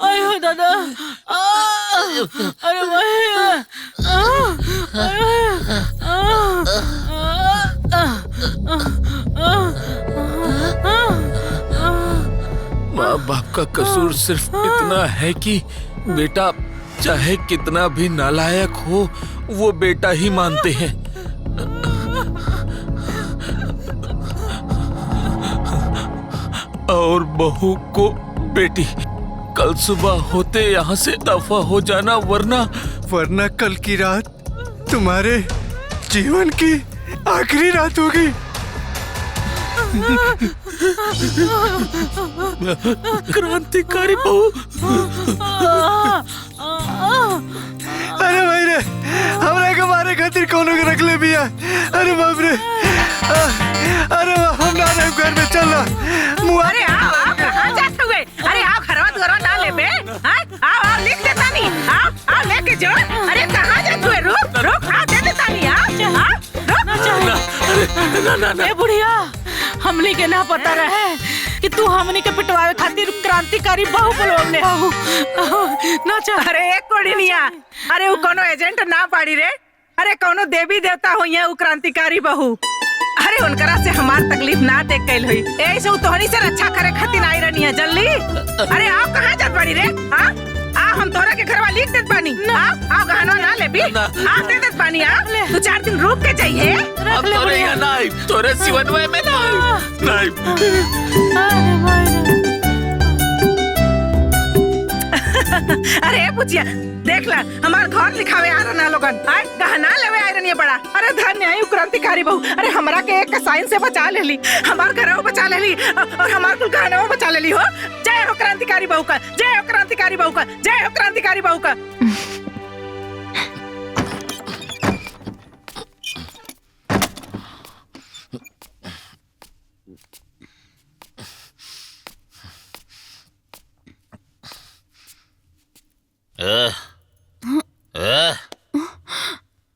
आयो दादा। अरे भाई। माँ बाप का कसूर सिर्फ इतना है कि बेटा चाहे कितना भी नालायक हो, वो बेटा ही मानते हैं। और बहू को बेटी। कल सुबह होते यहाँ से दफा हो जाना, वरना कल की रात तुम्हारे जीवन की आखिरी रात होगी। क्रांतिकारी बहू। अरे भाई रे, हमरा के मारे खातिर कोनो के रख ले बिया। अरे बाप रे। अरे हम ना रहे घर में, चल। अरे आओ कहाँ जाते हुए? अरे आओ घरवा दुआरा ना ले बे। आओ लिख देता नहीं। आओ लेके जो। अरे कहाँ जाते हुए? रुक दे देता नहीं। रुक। ए बुढ़िया, हमनी के ना पता रहे कि तू हमनी के पिटवावे खातिर क्रांतिकारी बहू बोलवले हो। ना चल। अरे एक कोड़िनिया, अरे वो कोनो एजेंट ना पाड़ी रे। अरे कोनो देवी देवता हो यहाँ क्रांतिकारी बहू। अरे उनकरा से हमार तकलीफ ना देख कैल हुई। ऐसे तोहनी से रक्षा करे खातिर आई रहनी है जल्दी। अरे आप कहाँ जात बाड़ी रे? हम तोरा के घरवा लिख देत बानी। आओ गहनवा ना ले भी। आप दे देत बानी। तू 4 दिन रुक के जाइए। अब तोरे यहाँ नहीं, तोरे सिवनवे में नहीं। अरे पूछिया देख ला, हमार घर लिखावे आ रहा लोगन। गहना लेवे आ रही बड़ा। अरे धन्य है क्रांतिकारी बहू। अरे हमरा के एक साइन से बचा ले ली, हमार घर बचा ले ली, और हमार कुल गहना बचा ले ली हो। जय हो क्रांतिकारी बहू का, जय हो क्रांतिकारी बहू का, जय हो क्रांतिकारी बहू का।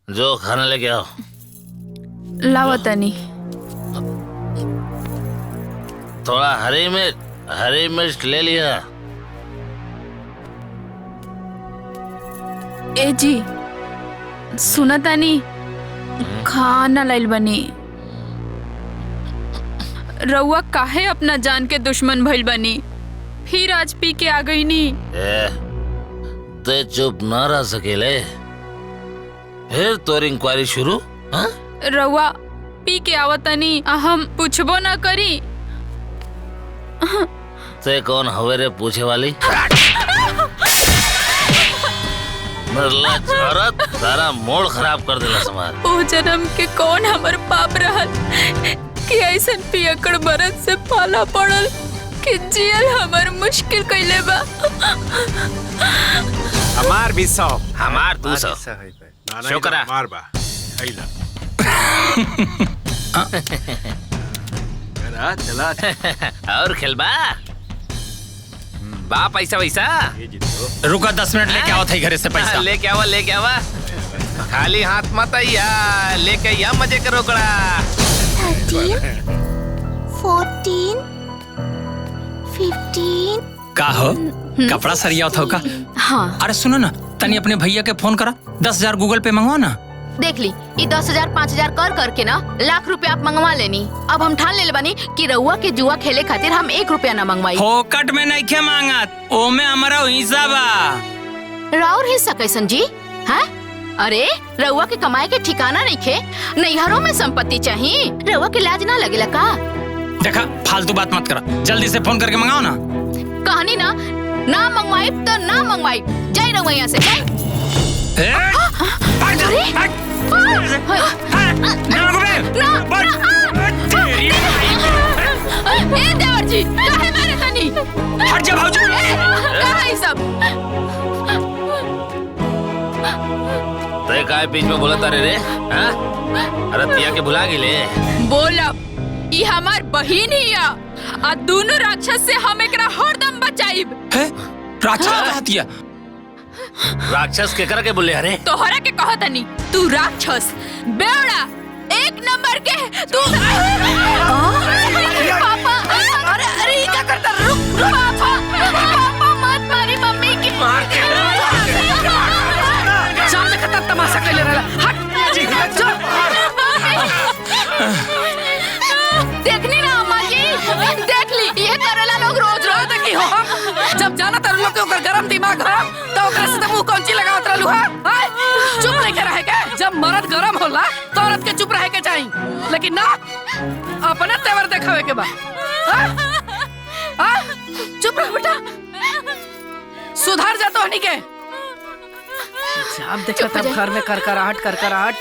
जो खाना लेके आओ। लावतनी। थोड़ा हरी मिर्च ले लिया। ए जी सुनतानी, खाना लाइल बनी। रउआ काहे अपना जान के दुश्मन भइल बनी? फिर आज पी के आ गई नी। ते चुप ना रह सकेले, फिर तोर इंक्वायरी शुरू। रउआ पी के आवतनी, हम पूछबो ना करी। ते कौन हवे रे पूछे वाली? मरला औरत, सारा मूड खराब कर देला समार। ओ जन्म के कौन हमर पाप रहल कि ऐसन पियकड़ बरत से पाला पड़ल कि जियल हमर मुश्किल कइले बा। हमार भी 100, हमार 200। शुक्रा मार बा आइला। चला और खिलबा। बा पैसा वैसा रुका 10 मिनट लेके आओ थे घरे से पैसा। लेके आवा खाली हाथ मत आइया, लेके आइया मजे करो कड़ा। 13, 14, 15। का हो कपड़ा सरिया था का? हाँ। अरे सुनो ना, तनी अपने भैया के फोन करा, 10,000 गूगल पे मंगवा ना। देख ली ये 10,000 5,000 कर करके ना लाख रुपया आप मंगवा लेनी। अब हम ठान ले बानी कि रउआ के जुआ खेले खातिर हम 1 रुपया ना मंगवाई। फोकट में नहीं खे मांगत, ओमे हमारा हिस्सा बा। राउर हिस्सा कैसन जी? हैं? अरे रउआ के कमाए के ठिकाना नहीं खे, नैहरों में संपत्ति चाहिए, रउआ के लाज ना लगेला का? देखा फालतू बात मत करा, जल्दी से फोन करके मंगाओ ना। कहानी ना मंगवाई तो ना मंगवाई, जाए रउआ यहाँ से जाए। देवर जी काहे मारे तनी? हट जा भाऊजी। कहाँ है सब? तय काय बीच में बोला तारे रे? हाँ? रतिया के भुला गिले। बोला ये हमार बहिन ही है, आ दोनों राक्षस से हम एकरा हरदम बचाइब। राक्षस कहा दिया? राक्षस के करके बोले अरे? तोहरा के कहा तनी, तू राक्षस बेवड़ा 1 नंबर के तू। पापा अरे ये क्या करता? रुक पापा मत मारी मम्मी की। मार के सामने खतर तमाशा कर ले रहा। हट देखनी ना अम्मा जी, देख ली ये करेला लोग रोज रोज देखी हो। जब जाना तर लोग के ओकर गरम दिमाग हो तो ओकर से मुंह कौंची लगावत रहलू हा? चुप नहीं के रहे के? जब मर्द गरम होला तो औरत के चुप रहे के चाहिए, लेकिन ना अपना तेवर देखावे के बा। चुप रह बेटा, सुधार जा तो हनी के। जब देखो तब घर में करकराहट।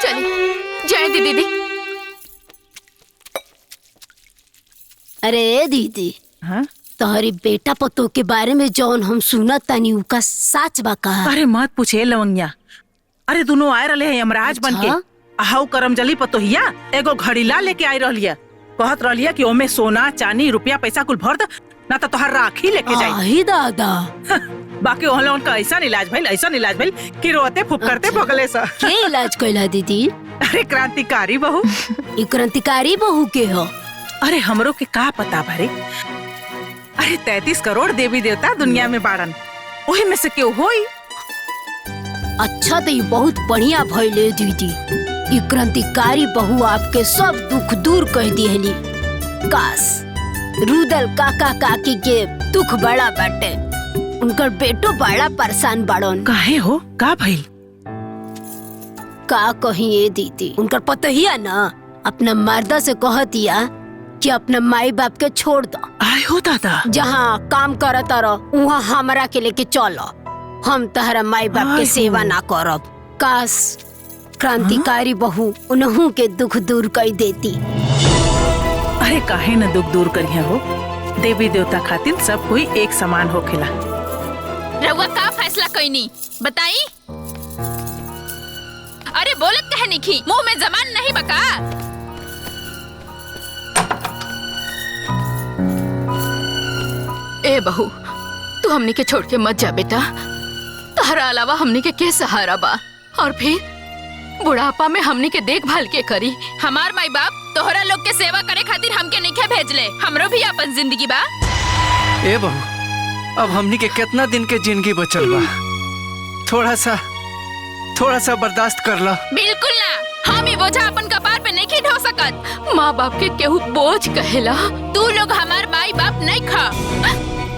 चली जय दीदी। अरे दीदी, तोहरी बेटा पतो के बारे में जौन हम सुनत तानी उ का सच बा का? अरे मत पूछे लवंगिया, अरे दोनों आए रहे हैं यमराज बन के। हाउ करमजली पतोहिया एगो घड़ीला लेके आई रहलिया, कहत रहलिया कि ओमे सोना चांदी रुपया पैसा कुल भर द, ना तो तोहर राखी लेके जाई। आही दादा। बाकी ओहले उनका ऐसा इलाज भइल कि रोते फुफकरते भगले सा। के इलाज कइला दीदी? अरे क्रांतिकारी बहू। ई क्रांतिकारी बहू के हो? अरे हमरो के का पता भरे। अरे 33 करोड़ देवी देवता दुनिया में बाड़न, वही में से क्यों होई? अच्छा तो ये बहुत बढ़िया भइले दीदी, ये क्रांतिकारी बहू आपके सब दुख दूर कर दिहली। काश रुदल काका काकी के दुख बड़ा बाटे, उनकर बेटो बड़ा परेशान बाड़न। काहे हो? का भइल? का कहिए दीदी, उनकर पतहिया ना अपना मर्दा से कहतिया कि अपना माई बाप के छोड़ दो। आए हो दादा, जहाँ काम करत रहो वहाँ हमरा के लेके चलो, हम तहरा माई बाप के सेवा ना करब। काश क्रांतिकारी बहू उन्हों के दुख दूर कर देती। अरे काहे न दुख दूर करिया हो, देवी देवता खातिर सब कोई एक समान होखेला। रउआ का फैसला कइनी बताई? अरे बोलत कहे निखी, मुंह में जबान नहीं बका? ए बहू, तू हमनी के छोड़ के मत जा बेटा, तहरा अलावा हमनी के सहारा बा, और फिर बुढ़ापा में हमनी के देखभाल के करी। हमार माई बाप तोहरा लोग के सेवा करे खातिर हमके नहीं भेजले, हमरो भी अपन जिंदगी बा। ए बहू, अब हमनी के कितना दिन के जिंदगी बचल बा, थोड़ा सा बर्दाश्त कर ला। बिल्कुल ना, हम ही बोझा अपन कपार पे नहीं ढो सकत। माँ बाप के केहू बोझ कहेला, तू लोग हमार माई बाप नहीं खा,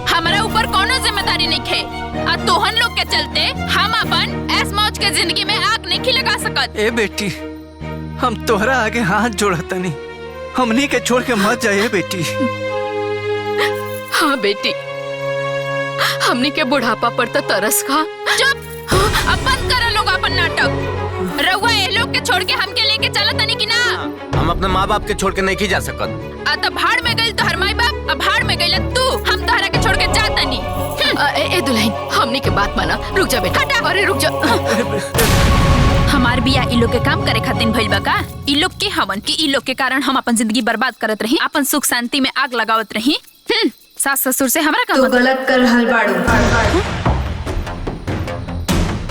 हमारा ऊपर कोनो जिम्मेदारी नहीं खे, और तोहन लोग के चलते हम अपन ऐस मौज के जिंदगी में आग नहीं लगा सकत। ए बेटी, हम तोहरा आगे हाथ जोड़तनी, हमनी के छोड़ के मत जाइए बेटी। हाँ बेटी, हमनी के बुढ़ापा पर तो तरस खा। चुप, अब बंद करो लोग अपन नाटक। रउआ ये लोग के छोड़ के हमके लेके चला तनी कि ना? हम अपने माँ बाप के छोड़ के नहीं जा सकत। आ तो भाड़ में गइल तोहर माई बाप, अब भाड़ में गइल तू, हम तोहरा के छोड़ के जाता नहीं। ए दुल्हन, हमनी के बात माना, रुक जा बेटा। अरे रुक जा। हमार बिया इ लोग के काम करे खातिर भइल बा का? इ लोग के हमन कि इ लोग के कारण हम अपन जिंदगी बर्बाद करत रही, अपन सुख शांति में आग लगावत रही। सास ससुर से हमरा का तो मतलब? गलत कर रहल बाड़ू।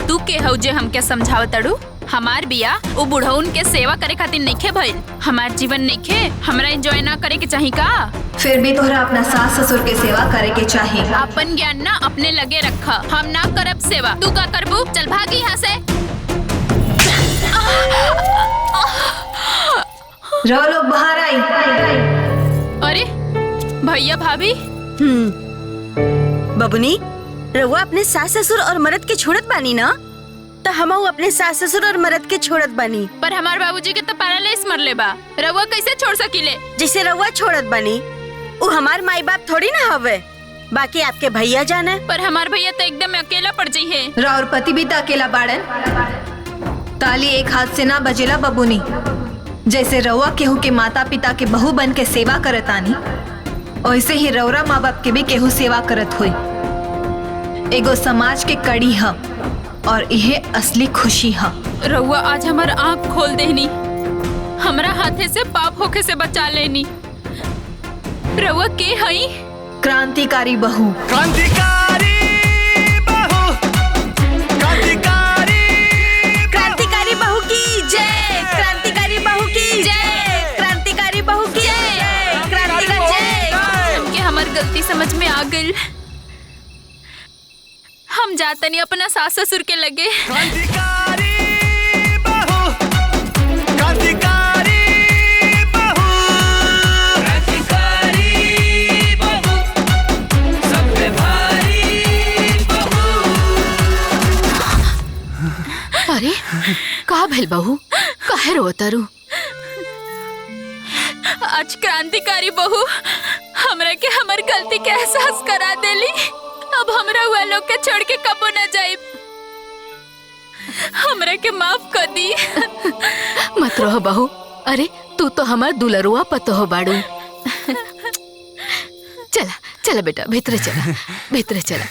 तू के हौ जे हमके समझावत अड़ू? हमार बिया वो बुढ़उन के सेवा करे खातिर नइखे भइल। हमार जीवन नइखे हमरा एंजॉय ना करे के चाही का? फिर भी तोहरा अपना सास ससुर के सेवा करे के चाही। अपन ज्ञान ना अपने लगे रखा। हम ना करब सेवा, तू का करबू? चल भाग यहाँ से। रहो लोग बाहर आई। अरे भैया भाभी, बबुनी रउआ अपने सास ससुर और मर्द के छोड़त बानी ना, तो हम अपने सास ससुर और मर्द के छोड़त बानी। पर हमार बाबूजी के तो पैरालाइज मरले बा, रउआ कैसे छोड़ सकीले? जैसे रउआ छोड़त बानी वो हमार माई बाप थोड़ी ना हवे, बाकी आपके भैया जाने। पर हमार भैया तो एकदम अकेला पड़ जाई है। राउर पति भी तो अकेला बाड़न। ताली एक हाथ से ना बजेला बबुनी। जैसे रउआ केहू के माता पिता के बहू बन के सेवा करतानी, वैसे ही रउरा माँ बाप के भी केहू सेवा करत हुई। एगो समाज के कड़ी ह और इहे असली खुशी ह। रउआ आज हमार आँख खोल देनी, हमरा हाथे से पाप होके से बचा लेनी। रउआ के हई? क्रांतिकारी बहू। क्रांतिकारी बहू, क्रांतिकारी क्रांतिकारी बहू की जय, क्रांतिकारी बहू की जय, क्रांतिकारी बहू की जय, क्रांतिकारी जय। हमके हमार गलती समझ में आ गई। हम जातनी अपना सास ससुर के लगे। क्रांतिकारी बहू, क्रांतिकारी बहू, क्रांतिकारी बहू, सब पे भारी बहू। अरे का भइल बहू, काहे रोतारू? आज क्रांतिकारी बहू हमरा के हमार गलती के एहसास करा देली। अब हमरा हुआ लोग के छोड़ के कबो न जाइब। हमरा के माफ कर दी। मत रहो बहू। अरे तू तो हमार दुलरुआ पतो हो बाड़ू। चला चला बेटा, भीतर चला, भीतर चला।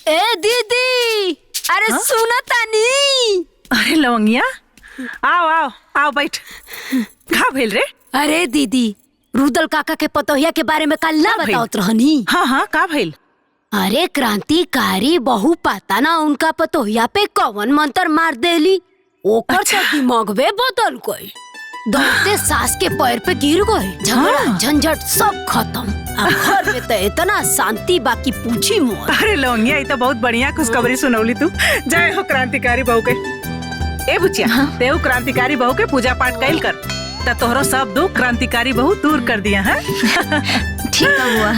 ए दीदी, अरे सुना तानी। अरे लवंगिया, आओ आओ आओ बैठ। का भेल रे? अरे दीदी, रुदल काका के पतोहिया के बारे में कल ना बताओत रहनी। हाँ हाँ का भेल? अरे क्रांतिकारी बहू पता ना उनका पतोहिया पे कौन मंत्र मार देली। ओकर तो दिमागवे बदल गई। दौड़ते सास के पैर पे गिर गए। झगड़ा झंझट सब खत्म। अब घर में तो इतना शांति बाकी पूछी मोर। अरे लौंगिया, ये तो बहुत बढ़िया खुशखबरी सुनौली तू। जय हो क्रांतिकारी बहू के। ए बुचिया, तेहू क्रांतिकारी बहू के पूजा पाठ कैल कर, त तोहरो सब दुख क्रांतिकारी बहू दूर कर दिया है। ठीक हुआ।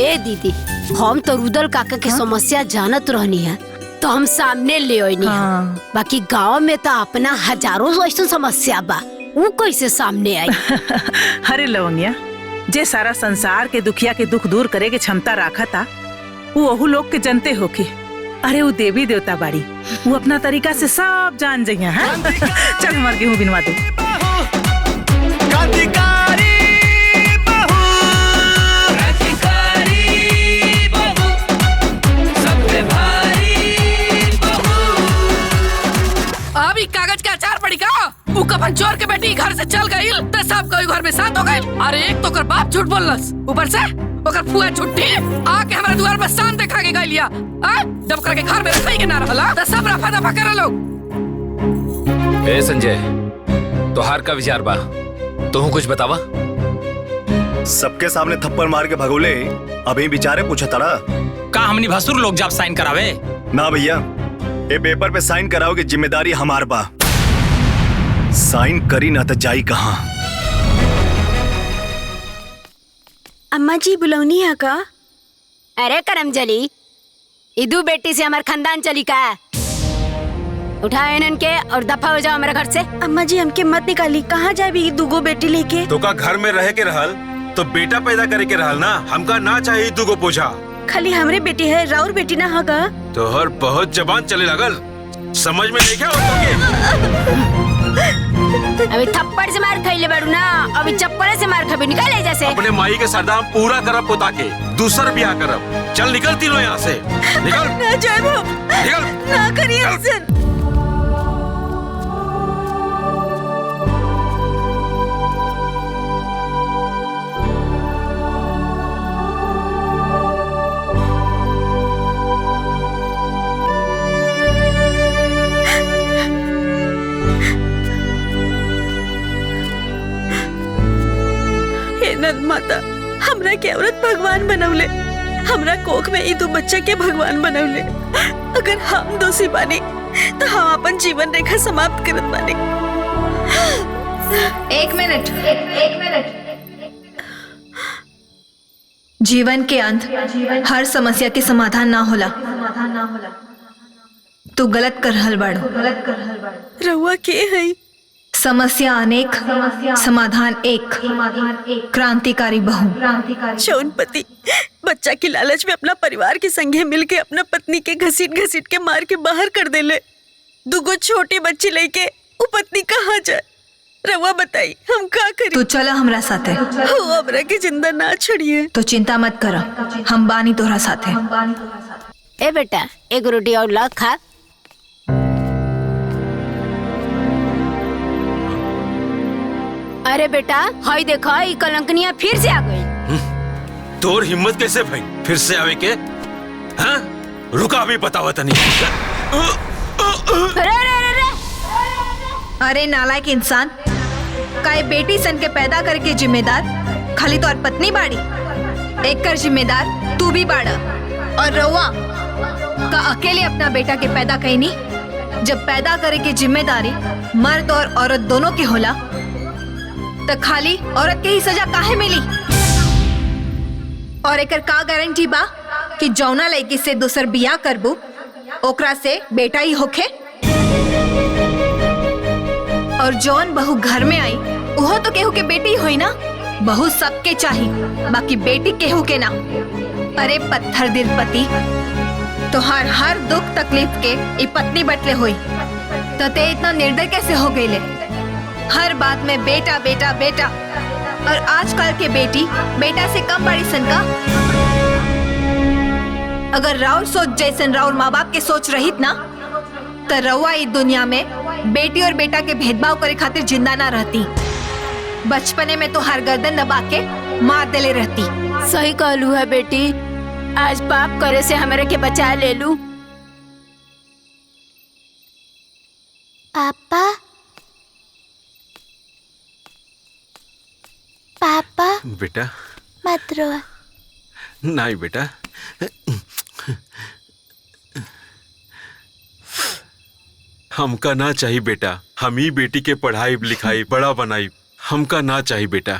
ए दीदी, हम तो रुदल काका के समस्या जानत रहनी है, तो हम सामने ले आईनी है। बाकी गांव में तो अपना हजारों ऐसा समस्या बा, वो कैसे सामने आई? अरे लवंगिया, जे सारा संसार के दुखिया के दुख दूर करे के क्षमता रखा था, वो ओहू लोग के जनते होके। अरे वो देवी देवता बाड़ी, वो अपना तरीका से सब जान जाइए। चल हमार गेहूं बिनवा दे। क्रांतिकारी बहू, क्रांतिकारी बहू, सब पे भारी बहू। अब ई कागज का अचार पड़ी का? वो कफन चोर के बेटी घर से चल गई, तो सब कोई घर में साथ हो गए। अरे एक तो कर बाप झूठ बोलस, ऊपर से ओकर फुआ झूठी आके हमारे द्वार पर शान देखा के गई लिया। जब करके घर में रखाई के ना रहला, तो सब रफा दफा करे लोग। ए संजय, तोहार का विचार बा? तू कुछ बतावा। सबके सामने थप्पड़ मार के भगोले, अभी विचारे पूछा तारा का हमनी भसुर लोग जब साइन करावे? ना भैया, ये पेपर पे साइन कराओगे जिम्मेदारी हमार बा। साइन करी ना तो जाई कहाँ। अम्मा जी बुलौनी है का? अरे करमजली, इदू बेटी से हमार खानदान चली का? उठाओ इनन के और दफा हो जाओ हमारे घर से। अम्मा जी हमके मत निकाली, कहाँ जाए भी दूगो बेटी लेके? तो का घर में रह के रहल तो बेटा पैदा करे के रहल ना। हमका ना चाहिए दुगो पोछा। खाली हमरे बेटी है, राउर बेटी ना होगा। तोहर बहुत जबान चले लगल, समझ में नहीं क्या होता? अभी थप्पड़ से मार खाइले बाड़ू ना, अभी चप्पड़ से मार खाबी। निकाल जैसे। अपने माई के सरदाम पूरा करब पोता के, दूसर ब्याह करब। चल निकल तीनों यहाँ से, निकल। ना जाबो, निकल, ना करिए ऐसे। नंद माता हमरा के औरत भगवान बनौले, हमरा कोख में ई दो बच्चा के भगवान बनौले। अगर हम दोषी बानी तो हम अपन जीवन रेखा समाप्त करत बानी। एक मिनट। जीवन के अंत हर समस्या के समाधान ना होला। तू गलत कर रहल बाड़ू। रउआ के है? समस्या अनेक, समाधान एक। क्रांतिकारी बहू। चौनपति बच्चा की लालच में अपना परिवार के संगे मिलके अपना पत्नी के घसीट घसीट के मार के बाहर कर देले। दुगो छोटी बच्ची लेके वो पत्नी कहाँ जाए? रउआ बताई हम का करी? तू चला हमरा साथे। हमरा के जिंदा ना छोड़िए। तो चिंता मत कर, हम बानी तोहरा साथे। ए बेटा एक रोटी और ला खा। अरे बेटा हाय देखा ई कलंकनिया फिर से आ गई। तोर हिम्मत कैसे भाई फिर से आवे के? हाँ रुका भी बतावा तनी। अरे नालायक इंसान, का बेटी सन के पैदा करके जिम्मेदार खाली तोर पत्नी बाड़ी? एक कर जिम्मेदार तू भी बाड़ा। और रउआ का अकेले अपना बेटा के पैदा कईनी? जब पैदा करे के जिम्मेदारी मर्द और औरत दोनों के होला तो खाली औरत के ही सजा काहे मिली? और एकर का गारंटी बा कि जौना लड़की से दूसर बियाह करबू ओकरा से बेटा ही होखे? और जौन बहू घर में आई वो तो केहू के बेटी होई ना। बहू सबके चाही, बाकी बेटी केहू के ना। अरे पत्थर दिल पति, तो हर दुख तकलीफ के ई पत्नी बटले हुई तो ते इतना निर्दय कैसे हो गईले? हर बात में बेटा बेटा बेटा। और आजकल के बेटी बेटा से कम बड़ी सन का? अगर राउर सोच जैसन राउर माँ बाप के सोच रहित ना तो रउआ इस दुनिया में बेटी और बेटा के भेदभाव करे खातिर जिंदा ना रहती। बचपने में तो हर गर्दन दबा के मार देले रहती। सही कहलू है बेटी, आज पाप करे से हमारे के बचा ले लू। पापा पापा बेटा मत रो। नहीं बेटा, हमका ना चाहिए बेटा। हम ही बेटी के पढ़ाई लिखाई बड़ा बनाई, हमका ना चाहिए बेटा।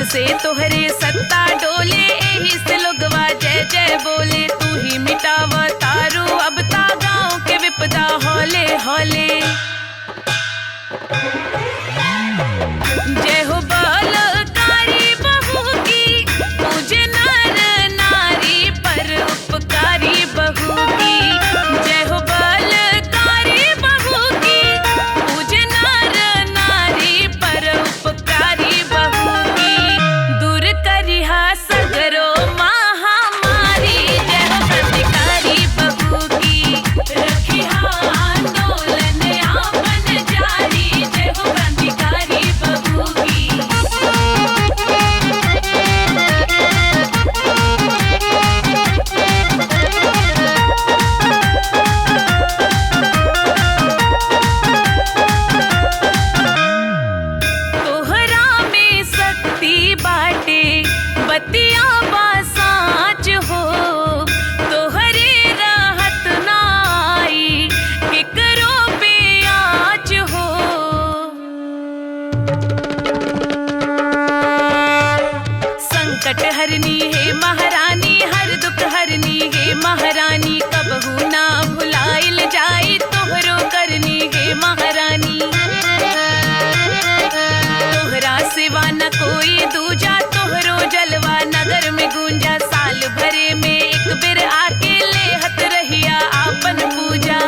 से तोहरे सत्ता डोले, एही से लोगवा जय जय बोले। तू ही मिटावा तारू अब ता गाँव के विपदा हौले हौले। जय हो बलकारी बहू की, पूजे नर नारी पर उपकारी बहू की। जय हो बलकारी बहू की, पूजे नर नारी पर उपकारी बहू की। संकट हरनी है महारानी, हर दुख हरनी है महारानी, कबहू ना भुलाइल जाई तोहरो करनी है महारानी। तोहरा सिवा न कोई दूजा, तोहरो जलवा नगर में गूंजा, साल भरे में एक बेर आके लेहत रहिया आपन पूजा।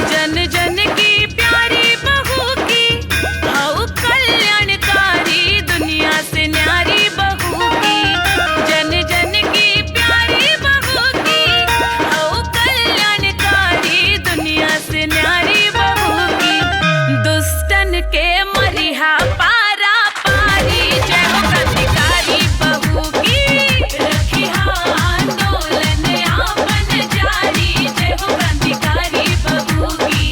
जन जन की प्यारी बहू की हऊ कल्याणकारी, दुनिया से न्यारी बहू की, जन जन की प्यारी बहू की हऊ कल्याणकारी, दुनिया से न्यारी बहू की। दुष्टन के मरिहा पारा पारी, जय हो क्रांतिकारी बहू की, रखिहा आंदोलन आपन जारी, जय हो क्रांतिकारी बहू की।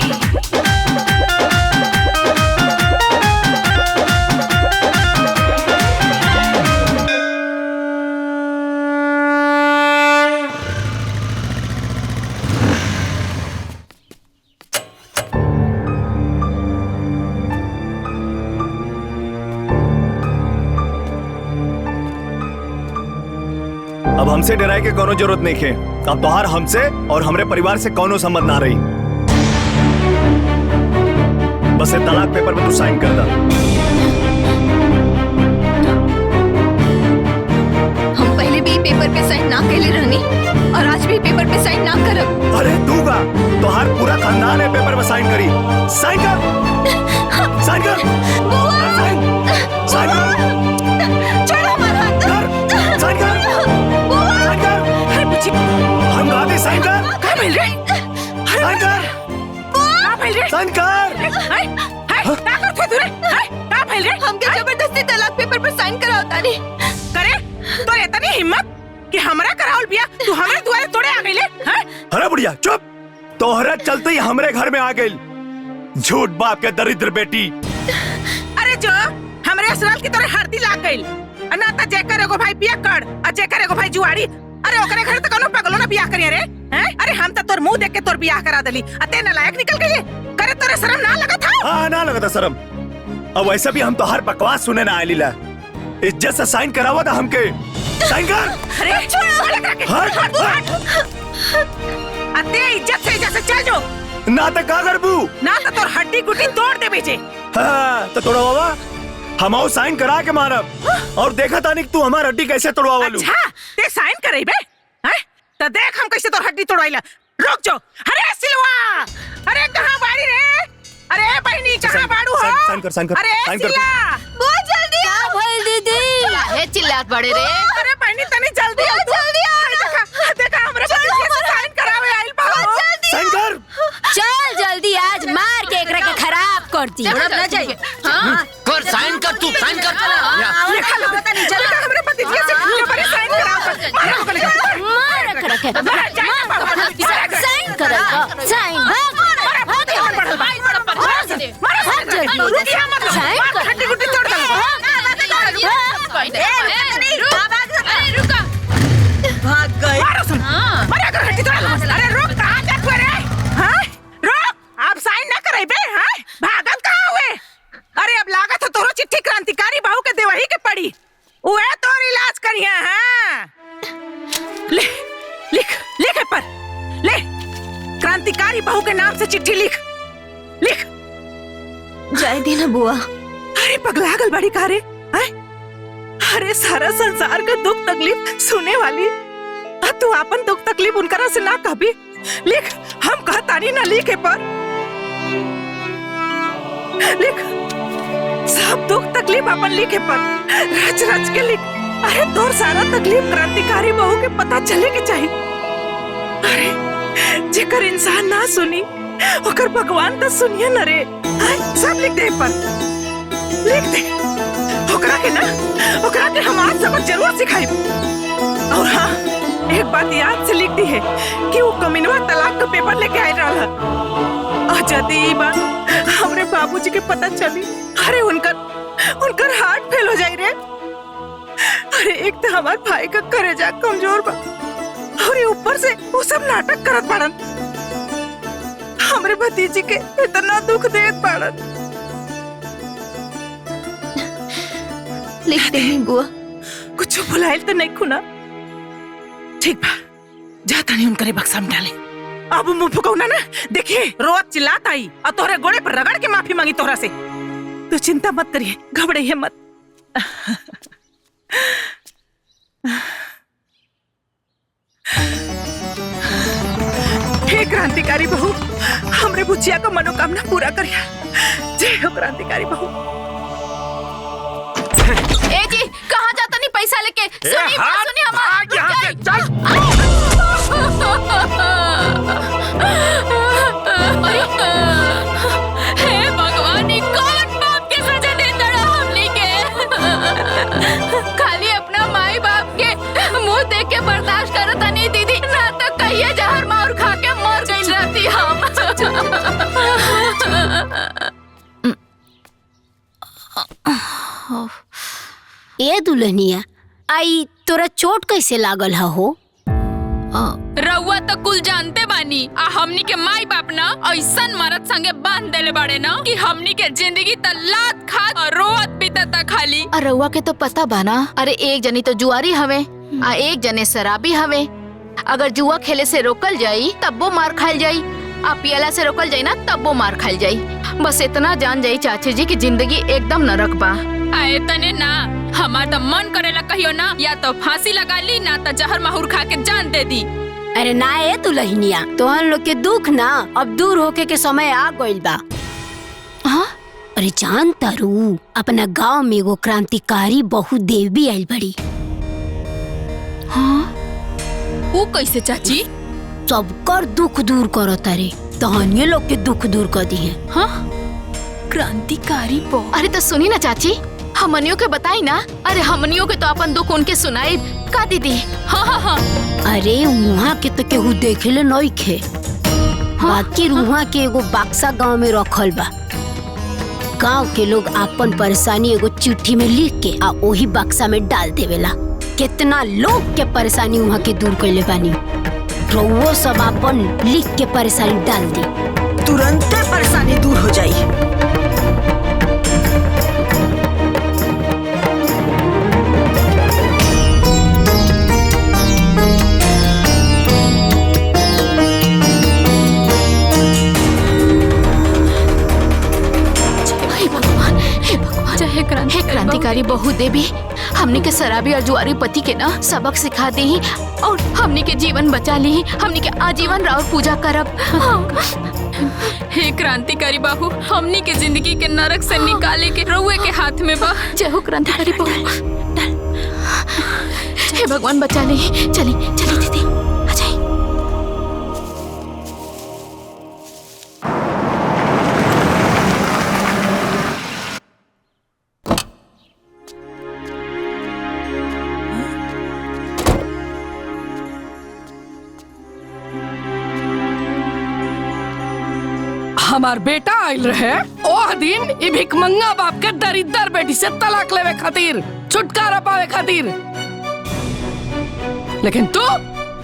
अब हमसे डराए के कोनो जरूरत नहीं है। अब तोहार हमसे और हमरे परिवार से कोनो संबंध ना रही। बस ये तलाक पेपर पे तू साइन कर दा। हम पहले भी पेपर पे साइन ना कैले रहनी और आज भी पेपर पे साइन ना करब। अरे दूंगा, तोहार पूरा खानदान है पेपर पे साइन करी। साइन कर, साइन कर, साइन, साइन कर, छोड़ो हमारा हाथ। साइन कर, साइन कर। अरे बुच्ची, हम गाते साइन कर। क्या मिल रहा है? साइन कर, क्या मिल रहा है? साइन कर। क्या करते तू रे? क्या मिल रहा है? हमके जबरदस्ती तलाक पेपर पर साइन करावता नहीं। करे तो इतनी हिम्मत कि हमरा करावल बिया तू हमारे द्वारे तोड़े आ गइले? हैं? अरे बुढ़िया चुप, तोहरा चलते ही हमरे घर में आ गई। झूठ बाप के दरिद्र बेटी। अरे जो हमरे असराल की तरह हरदी लाग गइल। ना त जेकर एगो भाई बिया कर और जेकर एगो भाई जुआड़ी। अरे ओकरे घर त कोनो पगलो ना बियाह करिए रे। हैं? अरे हम त तोर मुंह देख के तोर बियाह करा देली। अते नालायक निकल गइले। करे तोरे शर्म ना लगत था? हाँ ना लगा था शर्म। अब वैसे भी हम तो हर बकवास सुने ना आइली ला। इज्जत से साइन करावा था हमके। साइन कर। अरे छोड़ हट। अते इज्जत से जैसे चल जो। ना तो का करबू? ना तो तोर हड्डी गुड्डी तोड़ दे बेचे। हाँ तो तोड़ा बाबा हम आओ साइन करा के मारब और देखा तानी तू हमार हड्डी कैसे तोड़वा वालू। अच्छा ते साइन करे बे? हैं? तो देख हम कैसे तोर हड्डी तोड़वाइला। रुक जो। अरे सिलवा, अरे कहाँ बाड़ी रे? अरे बहनी कहाँ बाड़ू हो? साइन कर, साइन कर। अरे सिल्ला, बहुत जल्दी क्या भइल दीदी? काहे चिल्लात बड़े रे? अरे बहनी तनी जल्दी आ, जल्दी आ। देखा देखा हमरे पति से साइन करावे आइल बा। साइन कर। चल जल्दी आज मार के एकरा के खराब कर दी। छोड़ब ना जाइए। हाँ कर साइन कर, तू साइन कर। देखा लोग पता नहीं चला हमरे पति से जबरी साइन कराव। मारो को लेके मार एकरा के साइन कर साइन हड्डी गुड्डी तोड़ दे। भाग गए। अरे रुक, कहाँ जात हुए रे? हाँ? रुक, आप साइन ना करे बे। हाँ? भागत कहाँ हुए? अरे अब लागत है तोरो चिट्ठी क्रांतिकारी बहू के देवही के पड़ी। उहे तोर इलाज करिया। हाँ? ले, लिख, लिख पर, ले, क्रांतिकारी बहू के नाम से चिट्ठी लिख, लिख। जाए देना बुआ। अरे पगला गल बड़ी कारे। अरे सारा संसार का दुख तकलीफ सुने वाली तू अपन दुख तकलीफ उनकरा से ना कहबी। लिख, हम कहतानी ना लिखे पर लिख, सब दुख तकलीफ अपन लिखे पर रच रच के लिख। अरे तोर सारा तकलीफ क्रांतिकारी बहू के पता चले के चाहिए। अरे जेकर इंसान ना सुनी ओकर भगवान तो सुनिए न रे। सब लिख दे पर, लिख दे। ओकरा के ना, ओकरा के हम आज सबक जरूर सिखाई। और हाँ, एक बात याद से लिख दी है कि वो कमीनवा तलाक का पेपर लेके आए रहा है। और यदि ये बात हमरे बाबूजी के पता चली, अरे उनकर हार्ट फेल हो जाए रे। अरे एक तो हमारे भाई का करेजा कमजोर बा और ये ऊपर से वो सब नाटक करत बाड़न। हमरे भतीजी के इतना दुख देत बाड़न। लिख देनी बुआ। कुछ भुलाइल तो नहीं खुना। ठीक बा, जा तनी उनकरे बक्सा में डाले। अब मुंह फुकौना ना, देखिए रोज चिल्लात आई और तोहरे गोड़े पर रगड़ के माफी मांगी तोहरा से। तू चिंता मत करिए, घबराइए मत। हे क्रांतिकारी बहू, हमरे बुचिया का मनोकामना पूरा करिया। जय हो क्रांतिकारी बहू। ए जी, कहाँ जाता नहीं पैसा लेके? सुनी बात, सुनी हमारी। हे भगवान, ये कौन बाप के सजा देता रहा हमनी के? खाली अपना माई बाप के मुंह देख के बर्दाश्त करता नहीं दीदी, ना तो कहिए जहर मार खा के मर गई रहती हम। ए दुल्हनिया, आई तोरा चोट कैसे लागल हो? रउआ तो कुल जानते बानी, आ हमनी के माई बाप ना ऐसन मरद संगे बांध देले बाड़े ना कि हमनी के जिंदगी त लात खात और रोवत बीतता खाली। और रउआ के तो पता बाना, अरे एक जनी तो जुआरी हवे आ एक जने शराबी हवे। अगर जुआ खेले से रोकल जाई तब वो मार खाल जाई, आ पियला से रोकल जाई ना तब वो मार खाल जाई। बस इतना जान जाई चाची जी की जिंदगी एकदम नरक बा। आए तने ना, हमार तो मन करेला कहियो ना, या तो फांसी लगा ली ना तो जहर माहौर खा के जान दे दी। अरे ना ए दुल्हनिया, तोहन लोग के दुख ना अब दूर होके के समय आ गइल बा। हाँ? अरे जान तारू, अपना गांव में एगो क्रांतिकारी बहु देवी आइल बड़ी। हाँ? वो कैसे चाची? सबकर दुख दूर करो तारे, तहनिए लोग के दुख दूर कर दी है। हाँ? क्रांतिकारी बहु। अरे तो सुनी ना चाची, हमनियों के बताई ना। अरे हमनियों के तो अपन दुख उनके सुनाई का दीदी। हाँ हाँ हाँ। अरे वहाँ के तो केहू देखेले नहीं खे। बाकी वहाँ के एगो बक्सा गांव में रखल बा। गांव के लोग अपन परेशानी एगो चिट्ठी में लिख के आ वही बक्सा में डाल देवेला। कितना लोग के परेशानी वहाँ के दूर कैले बानी। वो सब अपन लिख के परेशानी डाल दी, तुरंत परेशानी दूर हो जाई। हे क्रांतिकारी बहु देवी, हमने के शराबी और जुआरी पति के ना सबक सिखा दी और हमने के जीवन बचा ली। हमने के आजीवन राउर पूजा करब। हे क्रांतिकारी बाहू, हमनी के जिंदगी के नरक से निकाले के रउए के हाथ में बा। जय हो क्रांतिकारी बहु। हे भगवान बचा ली। चली चली दीदी, आ जाइए। हमार बेटा आयल रहे ओह दिन ई भिखमंगा बाप के दरिद्र बेटी से तलाक लेवे खातिर, छुटकारा पावे खातिर। लेकिन तू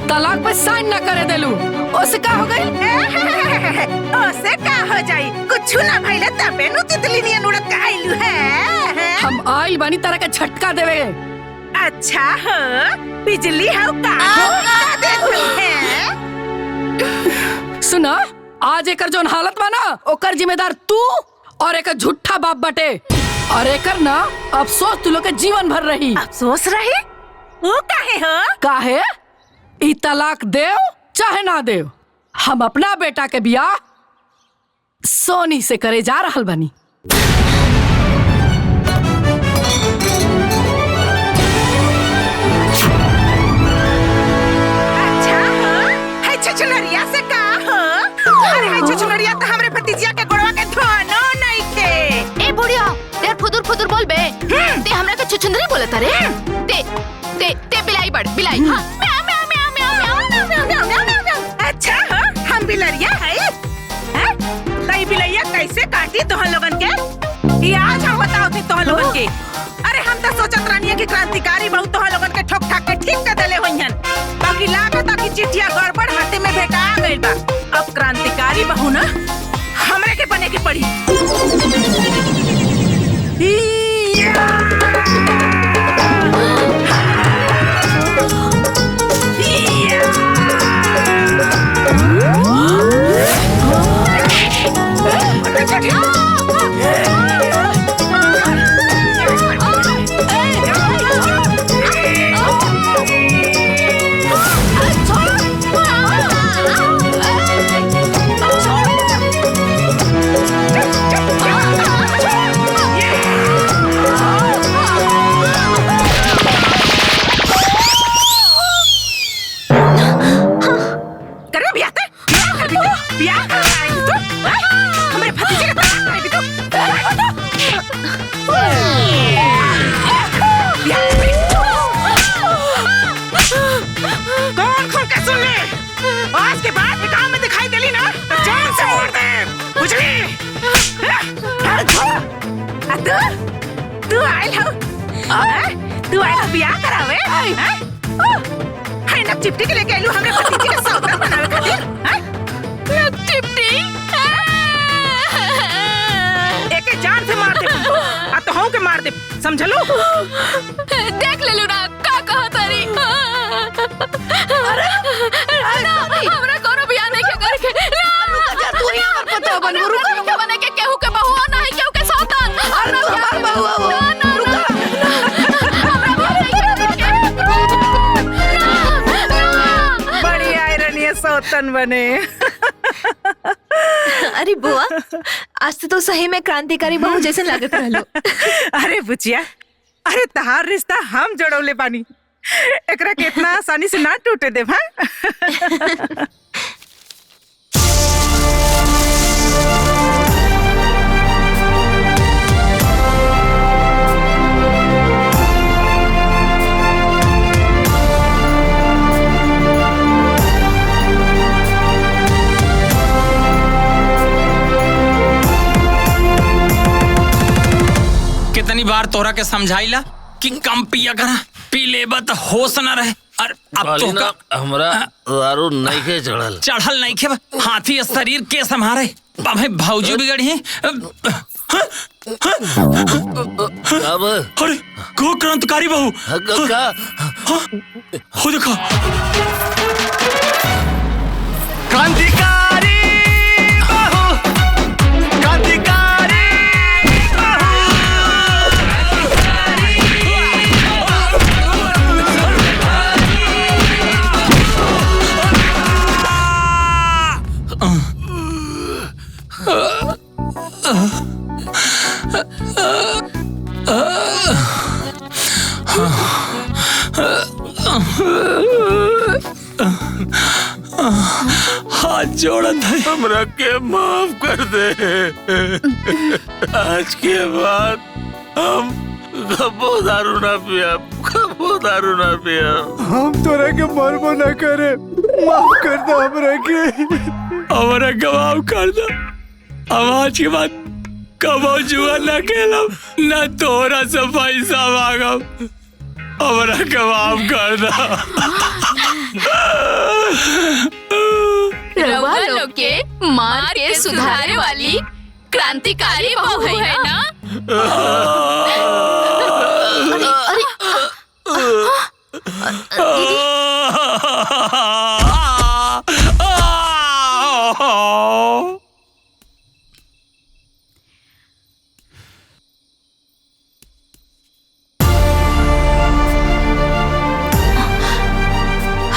तलाक पे साइन न करे देलू। ओसे का हो गई? ओसे का हो जाई? कुछ ना भइले तबे नु तितली नियन उड़त के आइलू है। हम आइल बानी तरह के झटका देवे। अच्छा हो, बिजली हो का दे है। सुना, आज एकर जोन हालत बा ना, ओकर जिम्मेदार तू और एक झूठा बाप बटे। और एकर ना अफसोस तू लोग के जीवन भर रही। अफसोस रही? वो काहे हो? काहे? ई तलाक देव चाहे ना देव, हम अपना बेटा के बियाह सोनी से करे जा रहल बनी। छछलरिया से का हो? अरे है छछलरिया तो हमरे भतीजिया के गोड़वा के धोनो नहीं थे। ए बुढ़िया, यार फुदुर फुदुर बोल बे। ते हमरा के छुछुंदरी बोलत रे। ते बिलाई बड़ बिलाई। हां, म्याऊ म्याऊ म्याऊ म्याऊ म्याऊ म्याऊ म्याऊ। अच्छा हो, हम बिलरिया है? हैं? कई बिलैया कैसे काटी तोहन लोगन के? ये आज हम बताओ थे तोहन लोगन के। अरे हम तो सोचत रानिया की क्रांतिकारी बहु तोहन लोगन के ठोक ठाक के ठीक कर देले होइहन। बाकी लागत की चिट्ठिया गड़बड़ हाथे में भेटा गइल बा। अब क्रांतिकारी बहु ना हमरे के बने के पड़ी। चिपटी के लेके आलू हमरे भतीजे के सौदा बनावे खातिर चिपटी एके जान से मार दे आ तो हूं के मार दे समझलो। देख ले लू ना का कहा तारी। अरे हमरा कोनो बियाह नहीं के करके तू ही हमर पता बनू रुका के बने के केहू के बहू नहीं केहू के सौतन अरे हमार बहू रुका सौतन बने। अरे बुआ आज तो सही में क्रांतिकारी बहू जैसे लागत रहलो। अरे बुचिया अरे तहार रिश्ता हम जोड़ौले बानी एकरा के इतना आसानी से ना टूटे देब। हां कितनी बार तोरा के समझाइला कि कम पिया करा, पी लेबा त होश न रहे। और अब तो हमरा दारू नहीं के चढ़ल नहीं के हाथी शरीर के संभारे भाई भौजी बिगड़ी है। अब अरे को क्रांतिकारी बहू का हो देखो क्रांतिकारी बहू क्रांतिकारी हाथ जोड़त है हमरा के माफ कर दे। आज के बाद हम कबो दारू ना पिया, कबो दारू ना पिया। हम तोरा के मरबो ना करे, माफ कर दो हमरा के। हमरा के माफ कर दो। अब आज के बाद कबो जुआ ना खेलब ना तोरा से पैसा मांगब। हमरा के माफ कर दो। रउआ लोग के मार के सुधारे वाली क्रांतिकारी बहू है ना।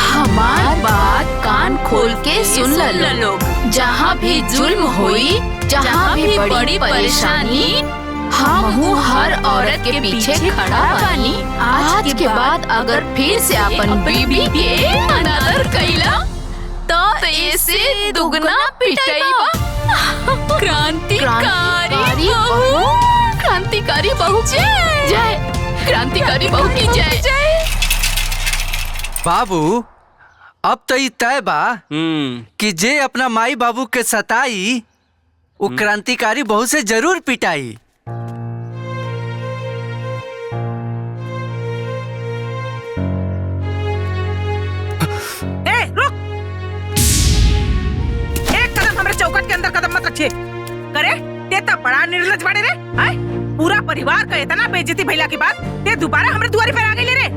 हमार बात कान खोल के सुन ल लोग। जहाँ भी जुल्म हुई, जहाँ भी बड़ी परेशानी, हम हर औरत के पीछे खड़ा बानी। आज के बाद अगर फिर से अपन बीबी के अनादर कैला तो इसे दुगना पिटाईबा। क्रांतिकारी बहू, क्रांतिकारी बहू जय, क्रांतिकारी बहू की जय। बाबू अब तो ये तय बा कि जे अपना माई बाबू के सताई वो क्रांतिकारी बहू से जरूर पिटाई। ए रुक, एक कदम हमारे चौखट के अंदर कदम मत रखिए। करे ते तो बड़ा निर्लज बड़े रे। पूरा परिवार का इतना बेइज्जती भइला के बाद ते दोबारा हमारे दुआरे पर आ गई रे।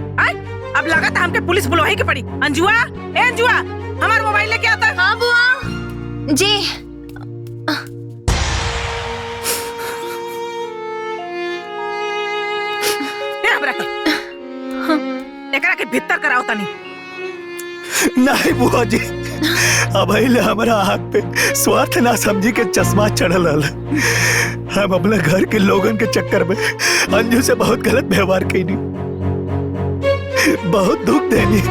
अब लगा था हमके पुलिस बुलवाई की पड़ी। अंजुआ, ए अंजुआ, हमारा मोबाइल लेके आता। हाँ बुआ जी। हमरा के एकरा के भीतर कराओ तनी। नहीं बुआ जी, अब हमारा आँख पे स्वार्थ ना समझी के चश्मा चढ़ल हल। हम अपने घर के लोगन के चक्कर में अंजू से बहुत गलत व्यवहार कैनी, बहुत दुख देनी।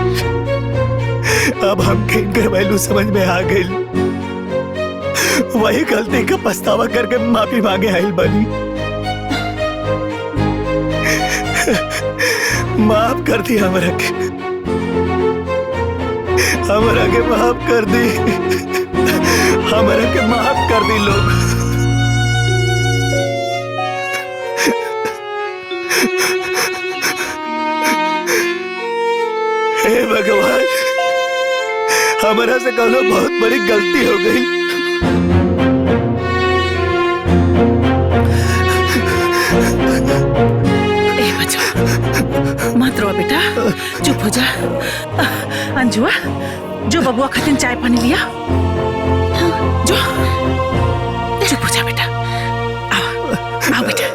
अब हम किनकर वैल्यू समझ में आ गई, वही गलती का पछतावा करके माफी मांगे आइल बनी। माफ कर दी हमरा के माफ कर दी, हमरा के माफ कर दी लोग। हे भगवान, हमरा से कोनो बहुत बड़ी गलती हो गई। ए बच्चा मत रो बेटा, चुप हो जा। अंजुआ जो बबुआ खातिर चाय पानी लिया, जो चुप हो जा बेटा। आओ आओ बेटा,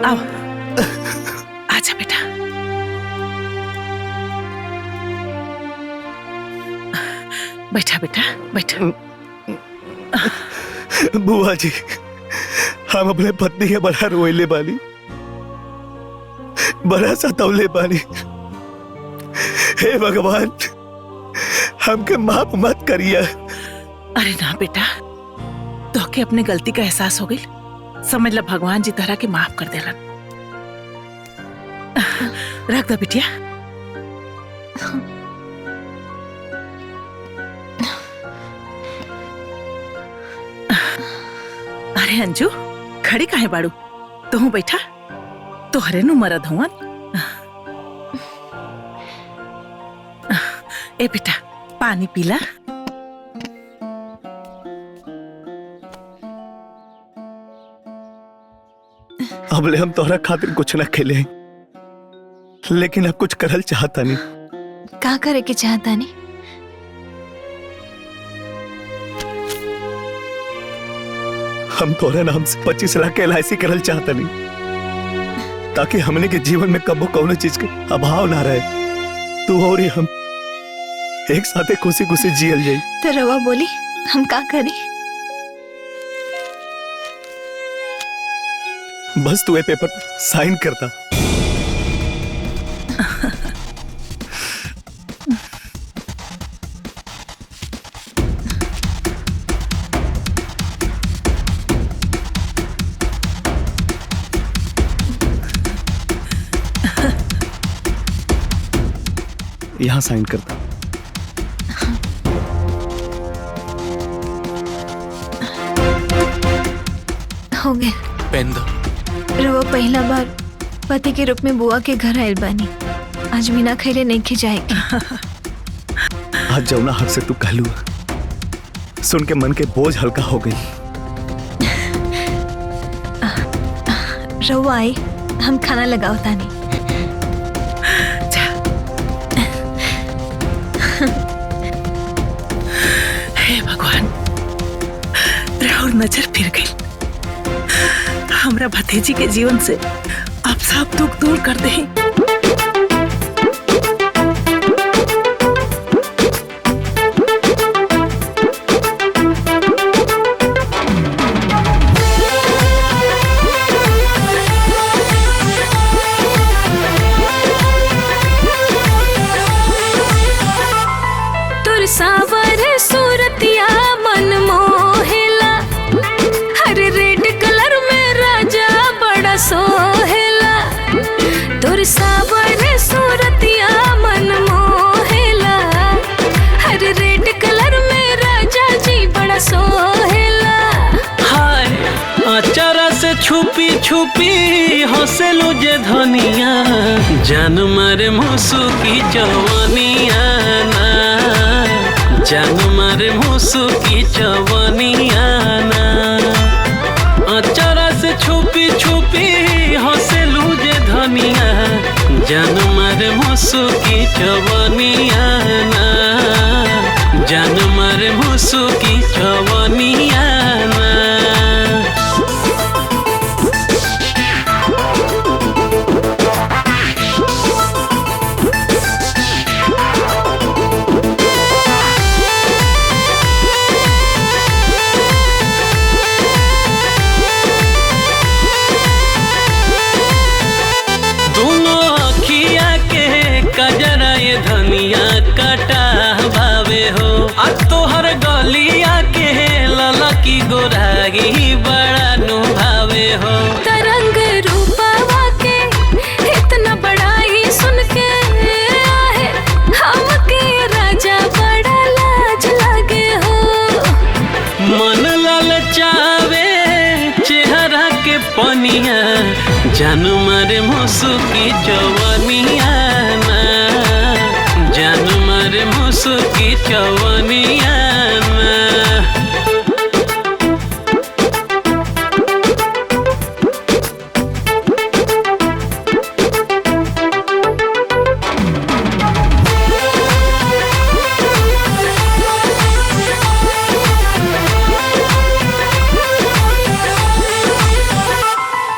आओ आजा बेटा। बैठा बेटा बैठा। बुआ जी, हम अपने पत्नी के बड़ा रोइले बानी, बड़ा सतौले बानी। हे भगवान, हमके माफ मत करिए। अरे ना बेटा, तो के अपने गलती का एहसास हो गई, समझ ला भगवान जी तरह के माफ कर देलन। रख दो बिटिया। अरे अंजू, खड़ी काहे बाड़ू? तू बैठा, तोहरे नु मरद हुआ। ए बेटा पानी पीला। अबले हम तोहरा खातिर कुछ न खेले, लेकिन अब कुछ करल चाहता नहीं। का करे के चाहता नहीं? हम तोहरे नाम से 25 लाख के LIC करल चाहता नहीं, ताकि हमने के जीवन में कबो कौनो चीज के अभाव ना रहे। तू और ही हम एक साथे खुशी खुशी जियल जाई। तो रवा बोली हम का करें? बस तू ये पेपर साइन करता। यहाँ साइन करता। हो गया। पेन दो। रवा पहला बार पति के रूप में बुआ के घर आयल बानी, आज बिना खैले नहीं खिजाएगी। आज जौना हक से तू कहलू, सुन के मन के बोझ हल्का हो गई। रवा आई, हम खाना लगाओ तानी। हे भगवान, राहुल नजर फिर गई। हमरा भतीजी के जीवन से आप सब दुख दूर कर दे। सावर सूरतिया मन मोहेला, हर रेड कलर में राजा बड़ा सोहेला। तुर सावर सूरतिया मन मोहेला, हर रेड कलर में राजा जी बड़ा सोहेला। हाय अचारा से छुपी छुपी हंसलू जे धनिया, जान मारे मुसु की जवानिया ना, जान मारे मुसु की जवानिया ना। अचारा से छुपी छुपी हंसलू जे धनिया, जान मारे मुसु की जवानिया ना, जान मारे मुसु की जवानिया ना। हो। तरंग रूपवा के इतना बड़ा ही सुन के आहे हमके राजा बड़ा लाज लगे हो। मन ललचावे चेहरा के पनिया जान मारे मुसुकी जवनिया ना, जान मारे मुसुकी जवनिया ना।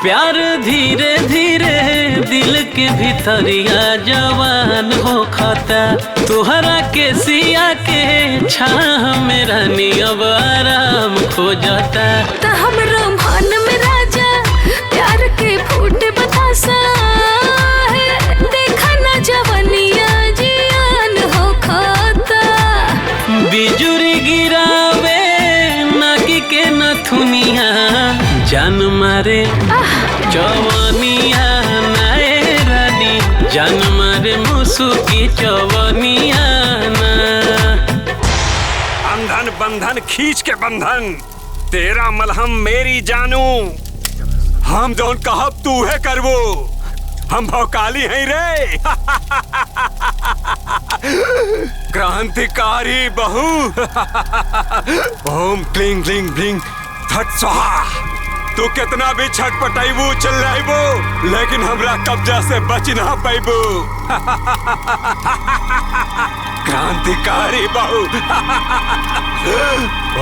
प्यार धीरे धीरे दिल के भीतरिया जवान हो खाता, तुहरा के सिया के छाह में रानी अब आराम खो जाता। त हमरो मन में राजा प्यार के फूट बतासा है, देखा ना जवनिया जियान हो खाता। बिजुरी गिरावे नागी के नथुनिया जान मारे चवनिया नाए रानी, जान मारे मुसुकी चवनिया ना। बंधन बंधन खींच के बंधन, तेरा मलहम मेरी जानू, हम दोन कहब तू है करवो, हम भौकाली हैं रे। क्रांतिकारी बहू। ओम क्लिंग क्लिंग ब्लिंग फट स्वाहा। तू कितना भी छटपटाइबू चिल्लाइबू, लेकिन हमरा कब्जा से बच ना पाइबू। क्रांतिकारी बहू।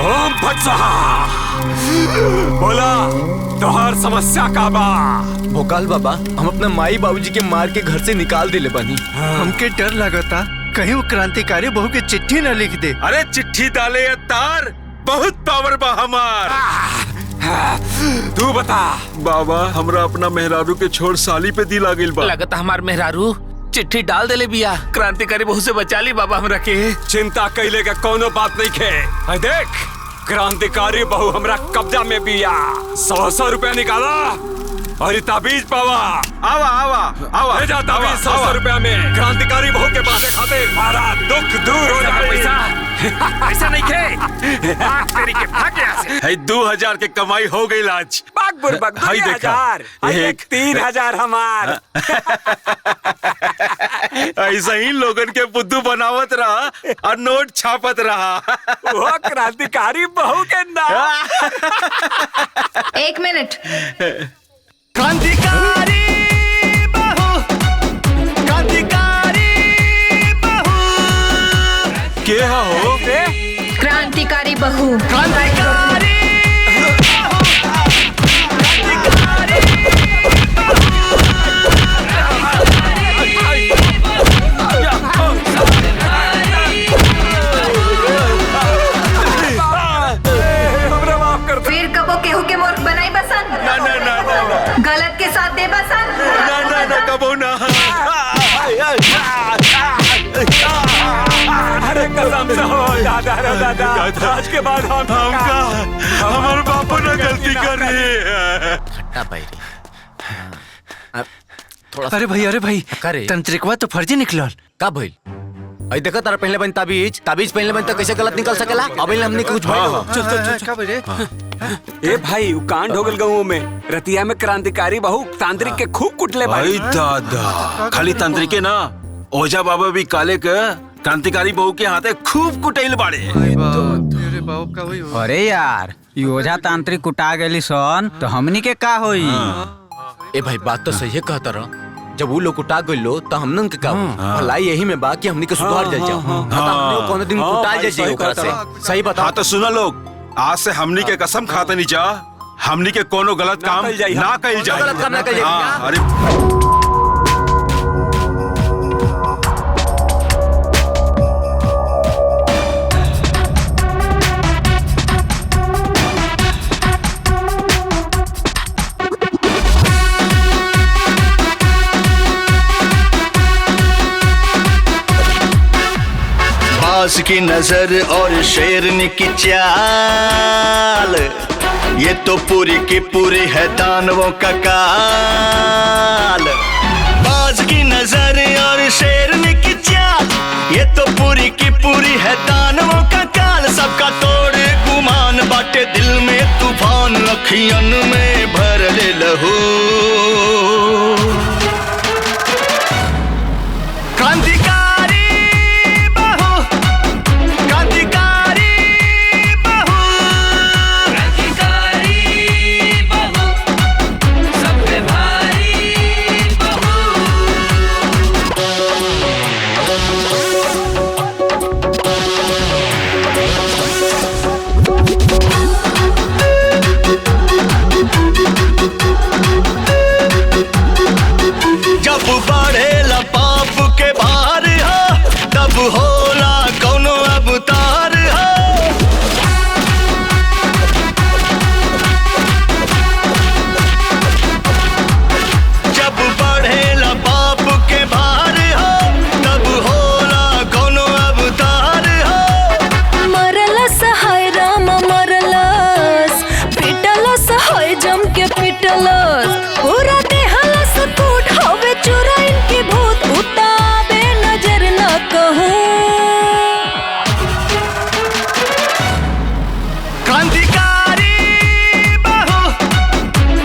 ओम फट स्वाहा। बोला तोहर समस्या का बा? भोकाल बाबा, हम अपना माई बाबूजी के मार के घर से निकाल दिले बनी। हमके डर लगता कहीं वो क्रांतिकारी बहू के चिट्ठी न लिख दे। अरे चिट्ठी डाले ये तार, बहुत पावर बा हमार। तू बता बाबा, हमरा अपना मेहरारू के छोड़ साली पे दिल आ गइल बा। लगता हमार मेहरारू चिट्ठी डाल देले बिया, क्रांतिकारी बहू से बचा ली बाबा हमरा के। चिंता कैले का कोनो बात नहीं खे। देख क्रांतिकारी बहू हमरा कब्जा में बिया। 100 रुपया निकाला और ये ताबीज पावा। आवा आवा आवा, ले जा ताबीज 100 रुपया में। क्रांतिकारी बहू के पासे खाते हमारा दुख दूर हो जाए। पैसा नहीं खे। तेरी के भाग यहाँ से। है 2000 के कमाई हो गई आज। हाय देखा, 3000 हमार। ऐसा ही लोगन के बुद्धू बनावत रहा और नोट छापत रहा। वो क्रांतिकारी बहू के नाम। 1 मिनट। क्रांतिकारी बहू, क्रांतिकारी बहू। के हो? क्रांतिकारी बहू। क्रांतिकारी फिर कबो केहू के मूर्ख बनाई बसन। ना ना ना ना, गलत के साथ दे बसन। ना ना ना, कबो ना। अरे कसम से हो दादा रे दादा, आज के बाद हमका हमारे बापू ने गलती कर रही है। खट्टा पैरी। अरे भाई तंत्रिकवा तो फर्जी निकलल। का भइल? आई देखा तारा पहले बन ताबीज पहले बन तो कैसे गलत निकल सकेला? अबे हमने कुछ भाई चल का बजे। ए भाई उ कांड हो गल गाँव में। रतिया में क्रांतिकारी बहू तांत्रिक के खूब कुटले भाई दादा, खाली तांत्रिके ना, ओझा बाबा भी काले के क्रांतिकारी बहू के हाथे खूब कुटैल बाड़े। अरे यार, ओझा तांत्रिक कुटा गेली सन तो हमनी के का होई? ए भाई बात तो सही है कहता रहा। जब वो लोग उठा गइलो तो हमनन के का भलाई यही में बा कि हमनी के सुधार जाए जाओ। हमने कोनो दिन कुटा जाए ओकरा से। सही बता। हाँ तो सुना लोग, आज से हमनी के कसम खाते नहीं जा, हमनी के कोनो गलत काम ना कइल जाए। गलत काम ना कइल जाए। अरे बाज की नजर और शेरनी की चाल, ये तो पूरी की पूरी है दानवों का काल, बाज की नजर और शेरनी की चाल। ये तो पूरी की पूरी है दानवों का काल, सबका तोड़ गुमान बाटे दिल में तूफान, अखियन में भर ले लहू। क्रांतिकारी बहू, क्रांतिकारी बहू, क्रांतिकारी बहू, सब पे भारी बहू। जब बढ़ेला पाप के भार हो, तब होला कौनो अवतार हो। जब बढ़ेला पाप के भार हो, तब होला कौनो अवतार हो। मरलस हाय राम मरलस, पिटलस हाय जम के पिटलस, पूरा देहलस कूट हवे चुराइन की भूत, उताबे नजर न कहूँ। क्रांतिकारी बहू,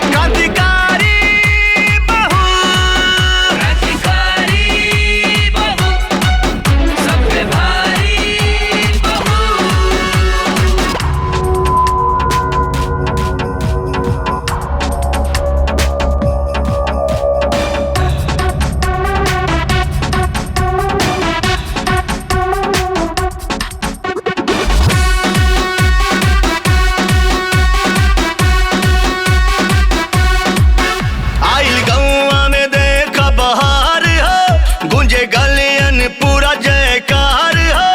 क्रांतिकारी बहू, क्रांतिकारी बहू, सब पे भारी बहू। आइल गौआ में देखा बहार हो, गूंजे गलियन पूरा जयकार हो।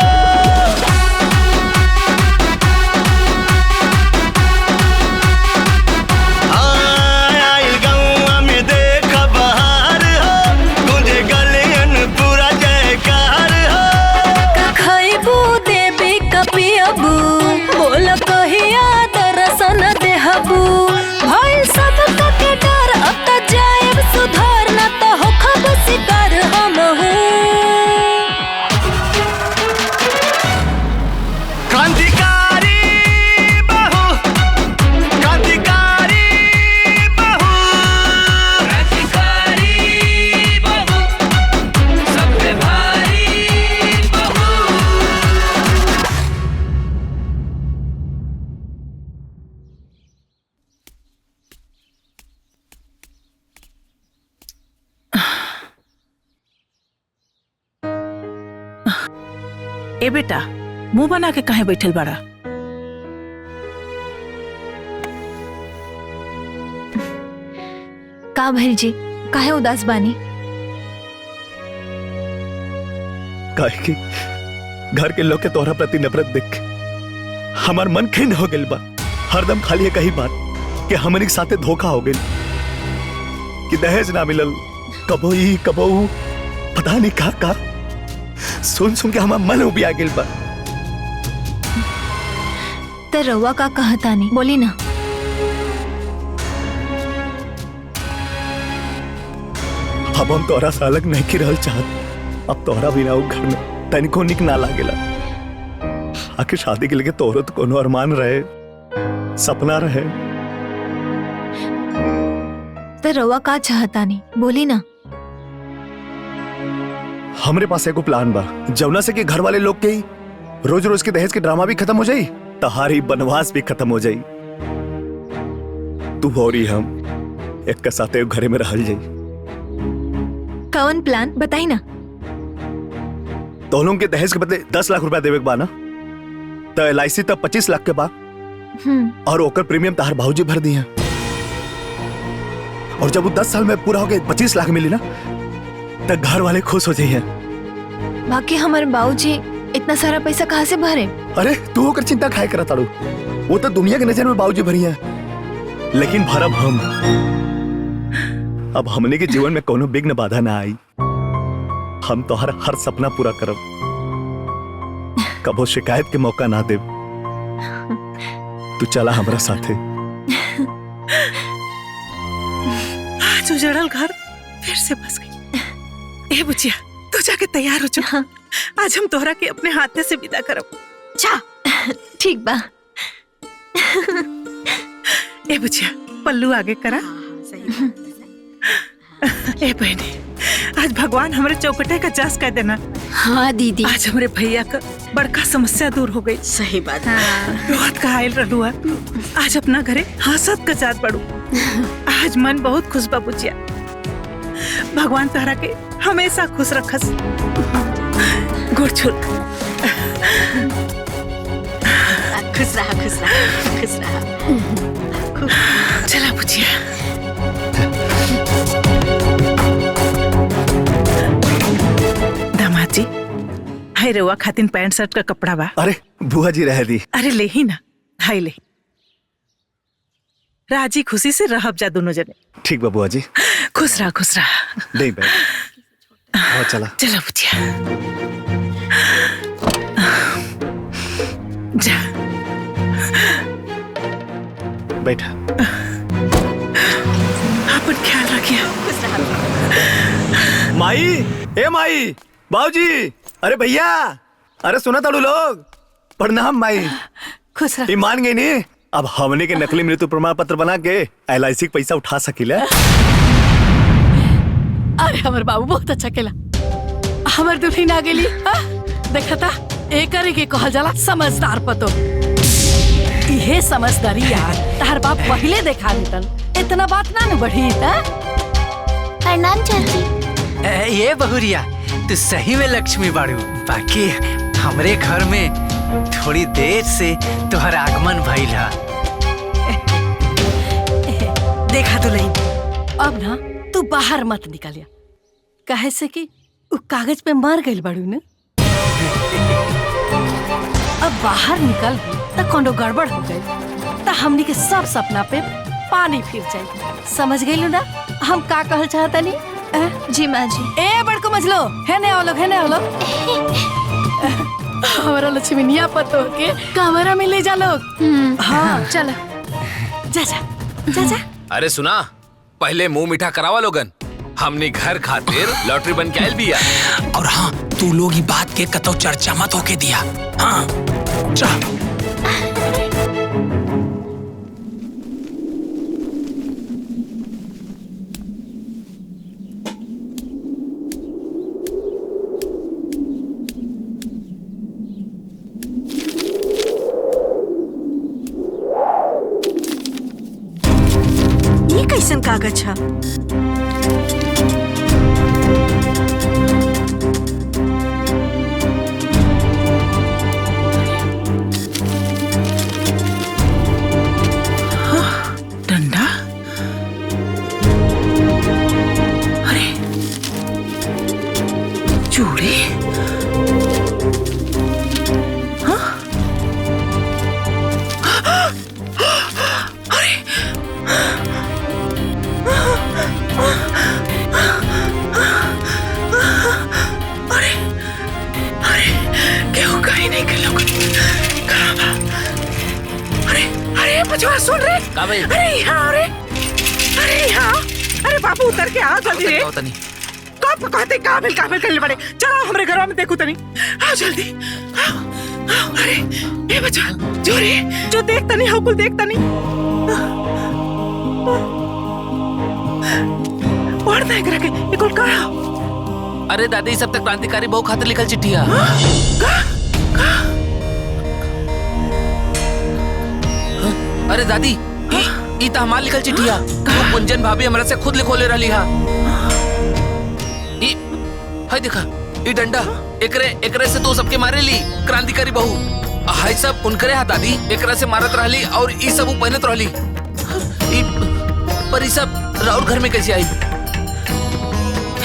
आइल गौआ में देखा बहार हो, गूंजे गलियन पूरा जयकार हो। खइबू देबी कपियबू, बोल कहिया दर्शन देहबू, भइल सब के डर अब त जाएब सुधार, न त होखब शिकार हमहू। क्रांतिकारी बहू, क्रांतिकारी बहू, क्रांतिकारी बहू, सब पे भारी बहू। ए बेटा, मुंह बना के काहे बैठल बड़ा? का भइल जी, काहे उदास बानी? काहे कि घर के लोग के तोहरा प्रति नफरत देख के हमार मन खिन्न हो गइल बा। हरदम खाली है कही बात कि हमनी के साथे धोखा हो गइल, कि दहेज ना मिलल, कबो ई कबो ऊ, पता नहीं का सुन सुन के हमार मन उबिया गइल बा। त रउआ का कहतानी, बोली ना। अब हम तोहरा से अलग नहीं की रहल चाहत। अब तोहरा बिना ऊ घर में तनिको निक ना लागेला। आखिर शादी के लिए तोहरो तो कोनो अरमान रहे, सपना रहे। त रउआ का चाहतानी, बोली ना। हमरे पास एगो प्लान बा, जौना से कि घर वाले लोग के रोज रोज के दहेज के ड्रामा भी खत्म हो जाई, तहारी बनवास भी खत्म हो जाई। तू और ही हम एक के साथ एक घरे में रहल जाई। कौन प्लान बताई ना। तो लोग के दहेज के बदले 10 लाख रुपया देवे के बा ना, तो LIC तब 25 लाख के बा, और ओकर प्रीमियम तहार भाऊजी भर दिया। और जब वो 10 साल में पूरा हो गए 25 लाख मिली ना, तो घर वाले खुश हो जाइए। बाकी हमारे बाबूजी इतना सारा पैसा कहाँ से भरे? अरे तू होकर चिंता खाए करा ताड़ू, वो तो दुनिया के नजर में बाबूजी भरी है, लेकिन भरब हम। अब हमने के जीवन में कोनो विघ्न बाधा ना आई। हम तो हर सपना पूरा करब, कबो शिकायत के मौका ना दे। तू चला हमारा साथे। आज उजड़ल घर फिर से बस गई। ए बुचिया तू जाके तैयार हो जा। आज हम तोहरा के अपने हाथे से विदा करब। जा ठीक बा। ए बुचिया पल्लू आगे करा। ए बहनी आज भगवान हमारे चौकटे का जास कर देना। हाँ दीदी। आज हमारे भैया का बड़का समस्या दूर हो गई। सही बात। बहुत का आयल रलुआ आज अपना घरे हंसत का जात पड़ू। आज मन बहुत खुश बा बुचिया। भगवान तोहरा के हमेशा खुश रखस। गोड़ छू। खुश रहा खुश रहा खुश रहा। चला बुचिया। दामाद जी हाय रउआ खातिन पैंट शर्ट का कपड़ा बा। अरे बुआ जी रह दी। अरे ले ही ना हाय ले। राजी खुशी से रहब जा दोनों जने। ठीक बा बुआ जी। खुश रहा खुश रहा। नहीं बैठ चला चला बुचिया जा बैठा। अपन ख्याल रखिए। माई ए माई बाबूजी अरे भैया अरे सुना ताड़ू लोग प्रणाम माई। खुश रह। मान गई नी अब हमने के नकली मृत्यु प्रमाण पत्र बना के LIC के पैसा उठा सकिले। अरे हमारे बाबू बहुत अच्छा केला। हमार दुल्हन आ गेली। देखा था एकरे के कहल जाला समझदार पतो। इहे समझदारी यार तार बाप पहले देखा देतन इतना बात ना न बढ़ी। प्रणाम चाची। ये बहुरिया तू सही में लक्ष्मी बाड़ू। बाकी हमरे घर में थोड़ी देर से तुहर आगमन भइल हा। देखा तो नहीं अब ना तू बाहर मत निकलिया काहे से कि उ कागज पे मर गइल बाड़ू न। अब बाहर निकल त कोनो गड़बड़ हो गई त हमनी के सब सपना पे पानी फिर जाए। समझ गइलू ना हम का कहल चाहतनी। जी माँ जी। ए बड़को मजलो है ने आओ लोग हमारा लक्ष्मीनिया पतो के कमरा में ले जा लोग। हाँ चल जा जा जा जा। अरे सुना पहले मुंह मीठा करावा लोगन। हमने घर खातिर लॉटरी बन के आयल बिया। और हाँ तू लोग ही बात के कतो चर्चा मत होके दिया। हाँ जा। ये कैसन कागज है। डंडा। अरे चूड़ी। सुन रहे अरे यहाँ अरे यहाँ अरे बाबू उतर के आ जल्दी रे। कब कहते काबिल काबिल करने पड़े। चलो हमारे घर में देखो तनी आ जल्दी आओ। अरे ये बच्चा जो रे जो देखता नहीं हो कुल देखता नहीं पढ़ देख रखे ये कुल कहा। अरे दादी सब तक क्रांतिकारी बहु खातिर लिखल चिट्ठिया। अरे दादी ई त हमार लिखल चिट्ठिया। कुंजन भाभी हमरा से खुद लिखोले रहली हा। ई हाय देखा ई डंडा एकरे से तो सबके मारे ली क्रांतिकारी बहू। हाय सब उनकरे हा दादी एकरा से मारत रहली और ई सब पहनत रहली। ई पर ई सब राउर घर में कैसे आई।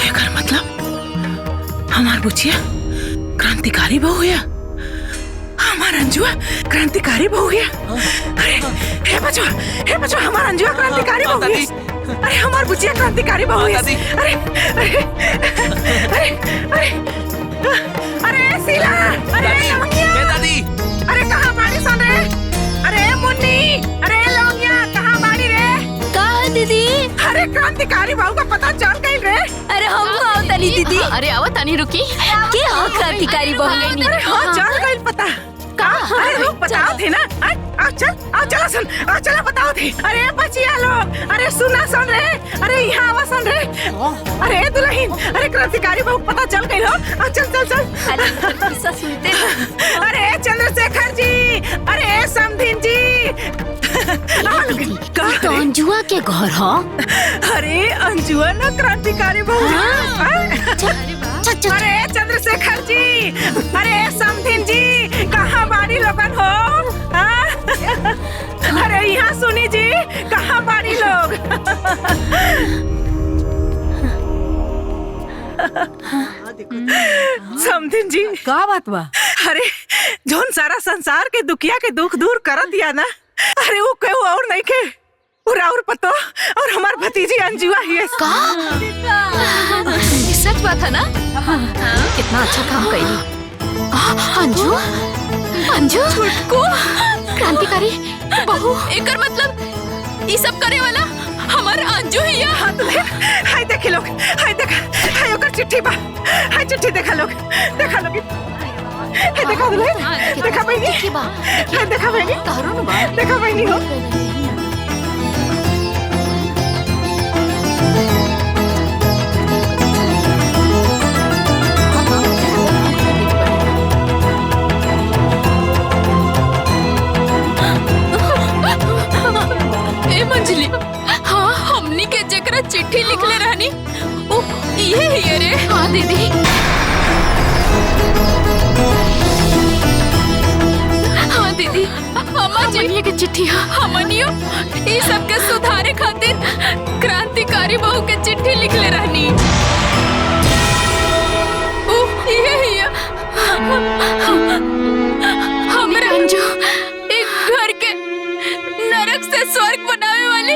एकर मतलब हमार बुचिया क्रांतिकारी बहू है। हमार अंजुआ क्रांतिकारी बहू गया। अरे हे बचवा हमार अंजुआ क्रांतिकारी बहू गया। अरे हमार बुचिया क्रांतिकारी बहू गया। अरे अरे अरे अरे अरे सीला अरे लौंगिया दादी अरे कहाँ बाड़ी सुन रहे। अरे मुन्नी अरे लौंगिया कहाँ बाड़ी रे। कहाँ दीदी। अरे क्रांतिकारी बहू का पता चल गई रे। अरे हम आओ तनी दीदी। अरे आओ तनी रुकी। के हो क्रांतिकारी बहू? अरे हाँ चल गई पता। अरे रुक बताओ थे ना। चल चला सुन चला बताओ थे। अरे बचिया लोग, अरे सुना सुन रे, अरे यहाँ आवा सुन रे। अरे दुल्हन, अरे क्रांतिकारी बहू पता चल गई हो। चल चल चल। किस्सा सुनते। अरे चंद्रशेखर जी, अरे समधीन जी। तो अंजुआ के घर हो? अरे अंजुआ ना क्रांतिकारी बहू। अरे चंद्रशेखर जी, अरे समधीन जी, कहाँ बाड़ी लोगन हो? अरे यहाँ सुनी जी, कहाँ बाड़ी लोग? समधीन जी का बात बा? अरे जोन सारा संसार के दुखिया के दुख दूर कर दिया ना, अरे वो क्यों और नहीं के और पतो और हमार भतीजी अंजुआ ही है। सच बात है ना? कितना अच्छा काम करी अंजू। अंजू छुटको क्रांतिकारी बहू, एकर मतलब ये सब करे वाला हमार अंजू ही है। हाय देखे लोग, हाय देखा, हाय ओकर चिट्ठी बा, हाय चिट्ठी देखा लोग, देखा लोग, हाय देखा दुल्हन, देखा बहनी, हाय देखा बहनी, देखा बहनी हो। मंजली, हाँ हमनी के जकरा चिट्ठी लिखले रहनी ओ ये ही रे। हाँ दीदी। हाँ दीदी, हमनियो के चिट्ठी। हमनियो ये सब के सुधारे खातिर क्रांतिकारी बहू के चिट्ठी लिखले रहनी। ओ ये ही हमरे अंजू एक घर के नरक से स्वर्ग बनावे वाले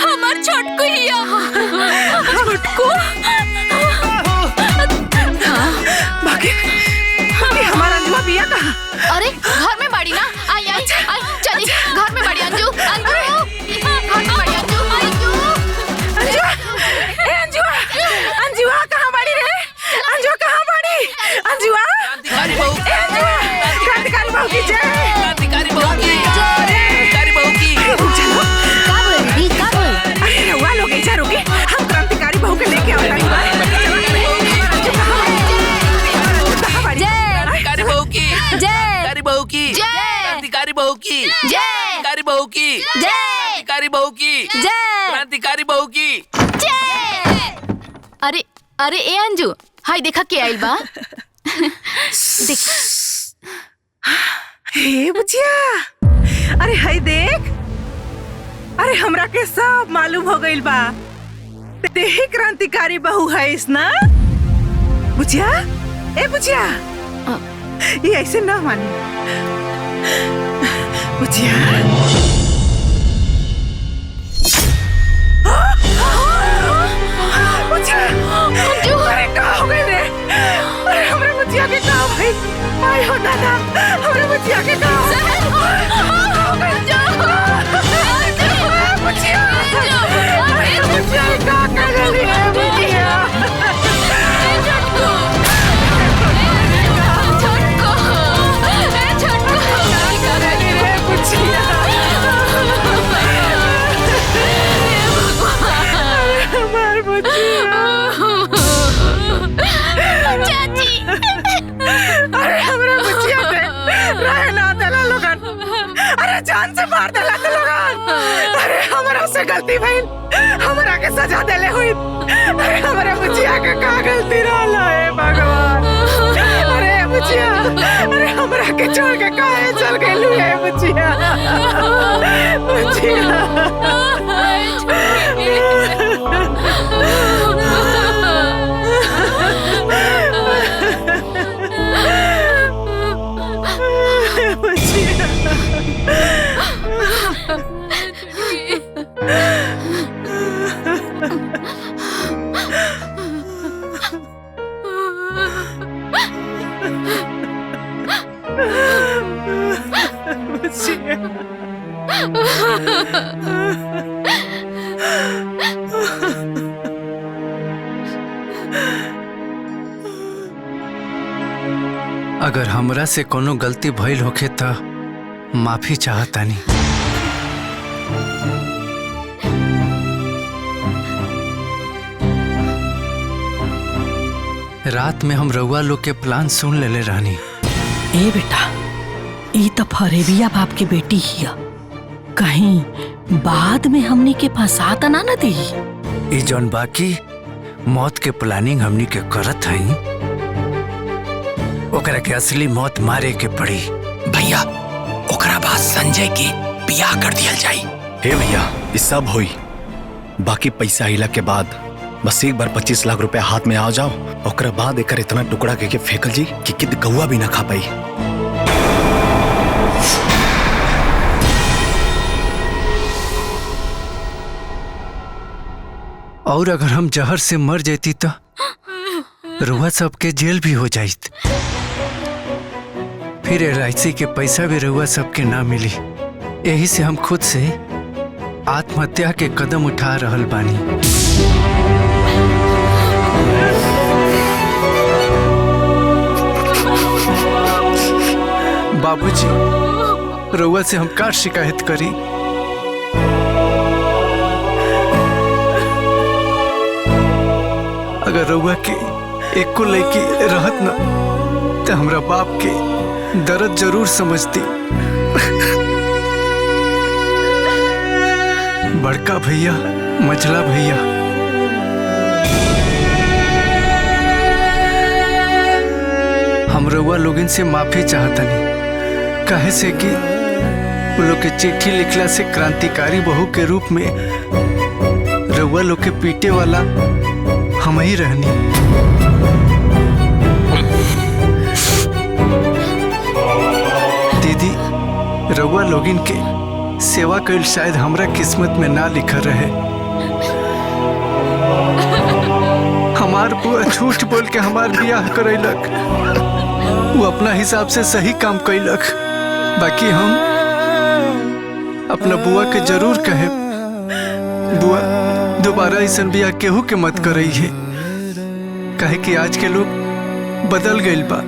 हमार छोटको ही छोटको। बाकी हमारा अंजुआ बिया कहाँ? अरे घर में बाड़ी ना। आई आई आई चली घर में बाड़ी अंजू। अंजू घर में बाड़ी अंजू। अंजुआ, ए अंजुआ, अंजुआ कहाँ बाड़ी रे? अंजुआ कहाँ बाड़ी? अंजुआ, क्रांतिकारी बहू, ए अंजुआ, क्रांतिकारी बहू की जय, क्रांतिकारी बहू की जय, क्रांतिकारी बहू की। चलो अरे रउआ लोग ऐसा रुके, हम क्रांतिकारी बहू के लेके आओ। क्रांतिकारी बहू की जय, क्रांतिकारी बहू की जय, क्रांतिकारी बहू की जय, क्रांतिकारी बहू की जय, क्रांतिकारी बहू की जय, क्रांतिकारी बहू की जय। अरे अरे ए अंजू, हाय देखा के आइल बा। देख हे बुचिया, अरे हाय देख, अरे हमरा के सब मालूम हो गइल बा। तेही क्रांतिकारी बहू है इस ना बुचिया। ए बुचिया, ये ऐसे ना मानी बुचिया। बुचिया, अरे का हो गई रे? अरे हमरे बुचिया के का भाई? आय हो दादा, हमरे बुचिया के का हो गई? बुचिया, अरे बुचिया का कर रही है बुचिया? जान से मार देला तो लोगन। अरे हमरा से गलती भइल, हमरा के सजा देले हुई। अरे हमरा बुचिया के का गलती रहला है भगवान? अरे बुचिया, अरे हमरा के छोड़ के काहे चल गइलू है बुचिया? बुचिया अगर हमरा से कोनो गलती भइल होखे त माफी चाहतानी। रात में हम रउआ लोग के प्लान सुन लेले रहनी। ए बेटा, ई तो फरेबिया बाप की बेटी हिया, कहीं बाद में हमनी के फंसा त ना दी। ई जौन बाकी मौत के प्लानिंग हमनी के करत हई, ओकरा के असली मौत मारे के पड़ी। भैया ओकरा बाद संजय के बियाह कर दिया जाई। हे भैया, ये सब होई, बाकी पैसा हिला के बाद बस एक बार 25 लाख रुपया हाथ में आ जाओ, ओकरा बाद एक इतना टुकड़ा के फेंकल जी कि किद गौआ भी ना खा पाई। और अगर हम जहर से मर जाती तो रुआ सबके जेल भी हो जाइत, फिर LIC के पैसा भी रुआ सबके ना मिली। यही से हम खुद से आत्महत्या के कदम उठा रहल बानी। बाबूजी, रुआ से हम का शिकायत करी? अगर रउआ के एको लड़की रहत ना तो हमरा बाप के दर्द जरूर समझती। बड़का भैया, मझला भैया, हम रउआ लोगन से माफी चाहतनी, काहे से कि वो लोग के चिट्ठी लिखला से क्रांतिकारी बहू के रूप में रउआ लोग के पीटे वाला हम ही रहनी। दीदी, रउआ लोगिन के सेवा कईल शायद हमरा किस्मत में ना लिखा रहे। हमार बुआ झूठ बोल के हमार बियाह करैलक, वो अपना हिसाब से सही काम कैलक। बाकी हम अपना बुआ के जरूर कहे, बुआ दोबारा ऐसा बियाह केहू के मत करई है, काहे कि आज के लोग बदल गइल बा।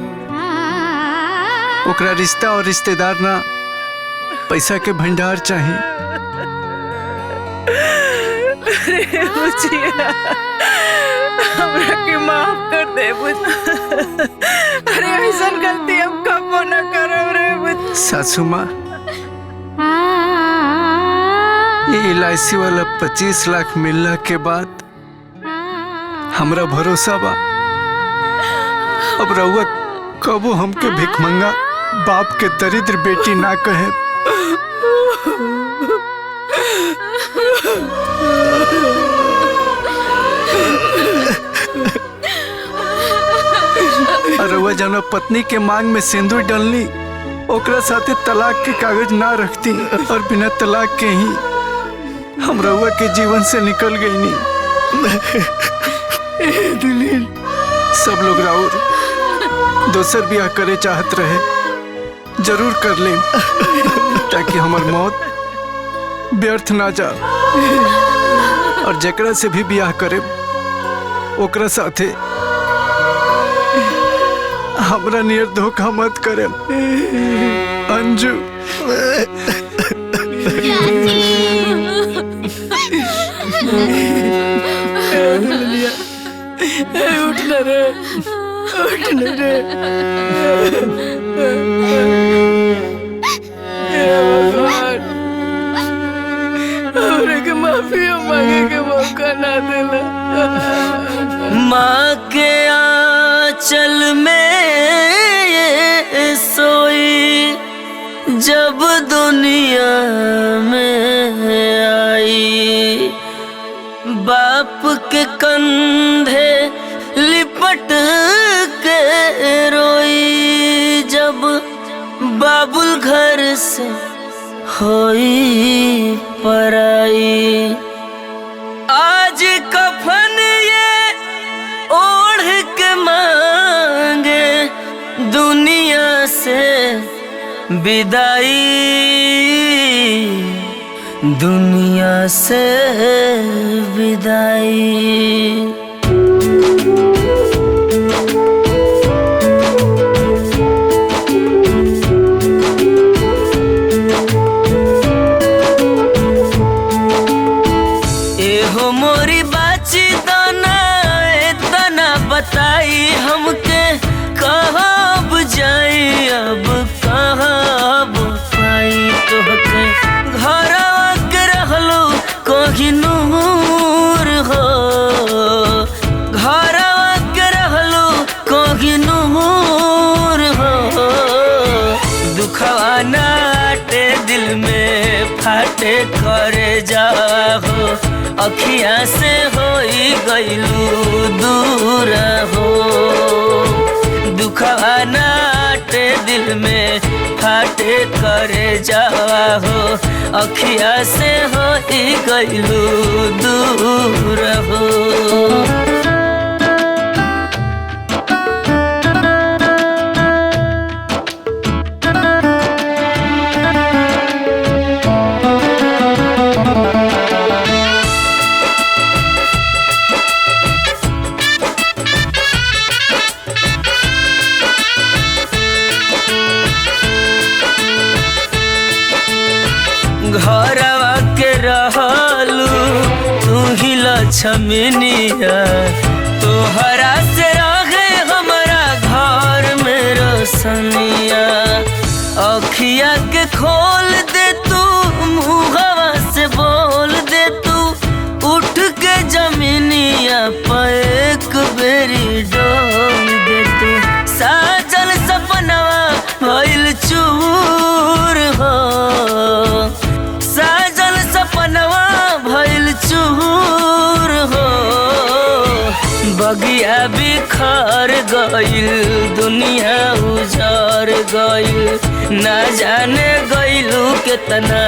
ओकरा रिश्ता और रिश्तेदार ना, पैसा के भंडार चाहिए। अरे बुचिया, हमरा के माफ कर दे बुच। अरे ऐसा गलती हम कबो न करब रे बुच। सासू माँ, ये LIC वाला 25 लाख मिलने के बाद हमरा भरोसा बा, अब रउआ कबो हमके भिखमंगा बाप के दरिद्र बेटी ना कहे। रउआ जौना पत्नी के मांग में सिंदूर डलनी, ओकरा साथे तलाक के कागज ना रखती और बिना तलाक के ही हम रउआ के जीवन से निकल गई नी। सब लोग राउर दोसर बियाह करे चाहत रहे, जरूर कर ले, ताकि हमार मौत व्यर्थ ना जा। और जेकरा से भी बियाह करे ओकरा साथे हमरा नियर धोखा मत करे। अंजू, उठ न रे, उठ न रे। हमरे के माफी मांगे के मौका ना देला। माँ के आंचल में सोई जब दुनिया में आई, बाप के कंधे लिपट के रोई जब बाबुल घर से होई पराई। आज कफन ये ओढ़ के मांगे दुनिया से विदाई, दुनिया से विदाई। बताई हमके कहाँ जाई अब कहाँ पाई तोहके घरवा के रहलो कहीं नूर हो घरवा के रहलो कहीं नूर हो दुखवा नाटे दिल में फाटे करे जाहो अखियाँ से होई गइलू दूर हो दुखवा नाटे दिल में फाटे करे जाहो अखियाँ से होई गइलू दूर हो घरवा के रहलू तू ही लक्ष्मीनिया तोहरा से रहे हमारा घर में रोशनिया अखिया के खोल दे तू मुहवा से बोल दे तू उठ के जमीनिया पर एक बेरी डोल दे तू साजल सपनवा भइल चूर हो साजल सपनवा भइल चूर हो बगिया बिखर गइल दुनिया उजर गइल ना जाने गइलू कितना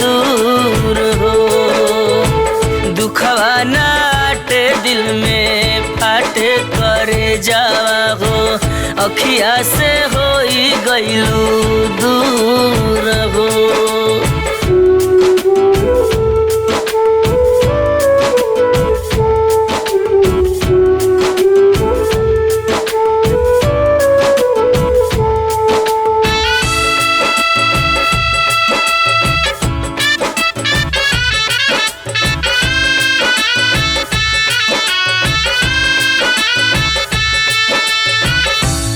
दूर हो दुखवा नाटे दिल में फाटे करे जावा हो अखिया से होई गइलू दूर हो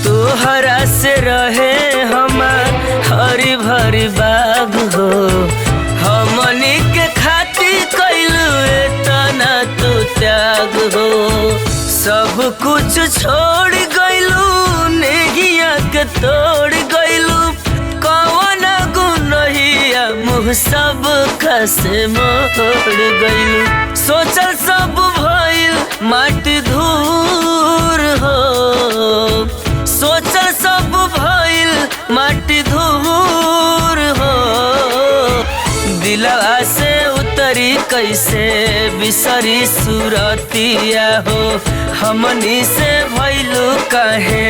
तोहरा से रहे हमार हरी भरी बाग हो हमनी के खातिर कइलू एतना तो त्याग हो सब कुछ छोड़ गइलू नेहिया के तोड़ गइलू कौन गुनहिया मुँह सब खसे मोड़ गइलू सोचल सब भइल माटी धूर हो सोचल सब भइल माटी धूर हो दिलवा से उतरी कैसे बिसरी सूरतिया हो हमनी से भइलू काहे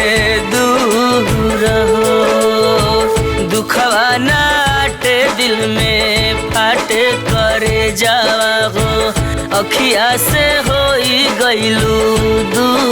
दूर हो दुखवा नाटे दिल में फाटे करे जावा हो अखिया से होई गइलू दूर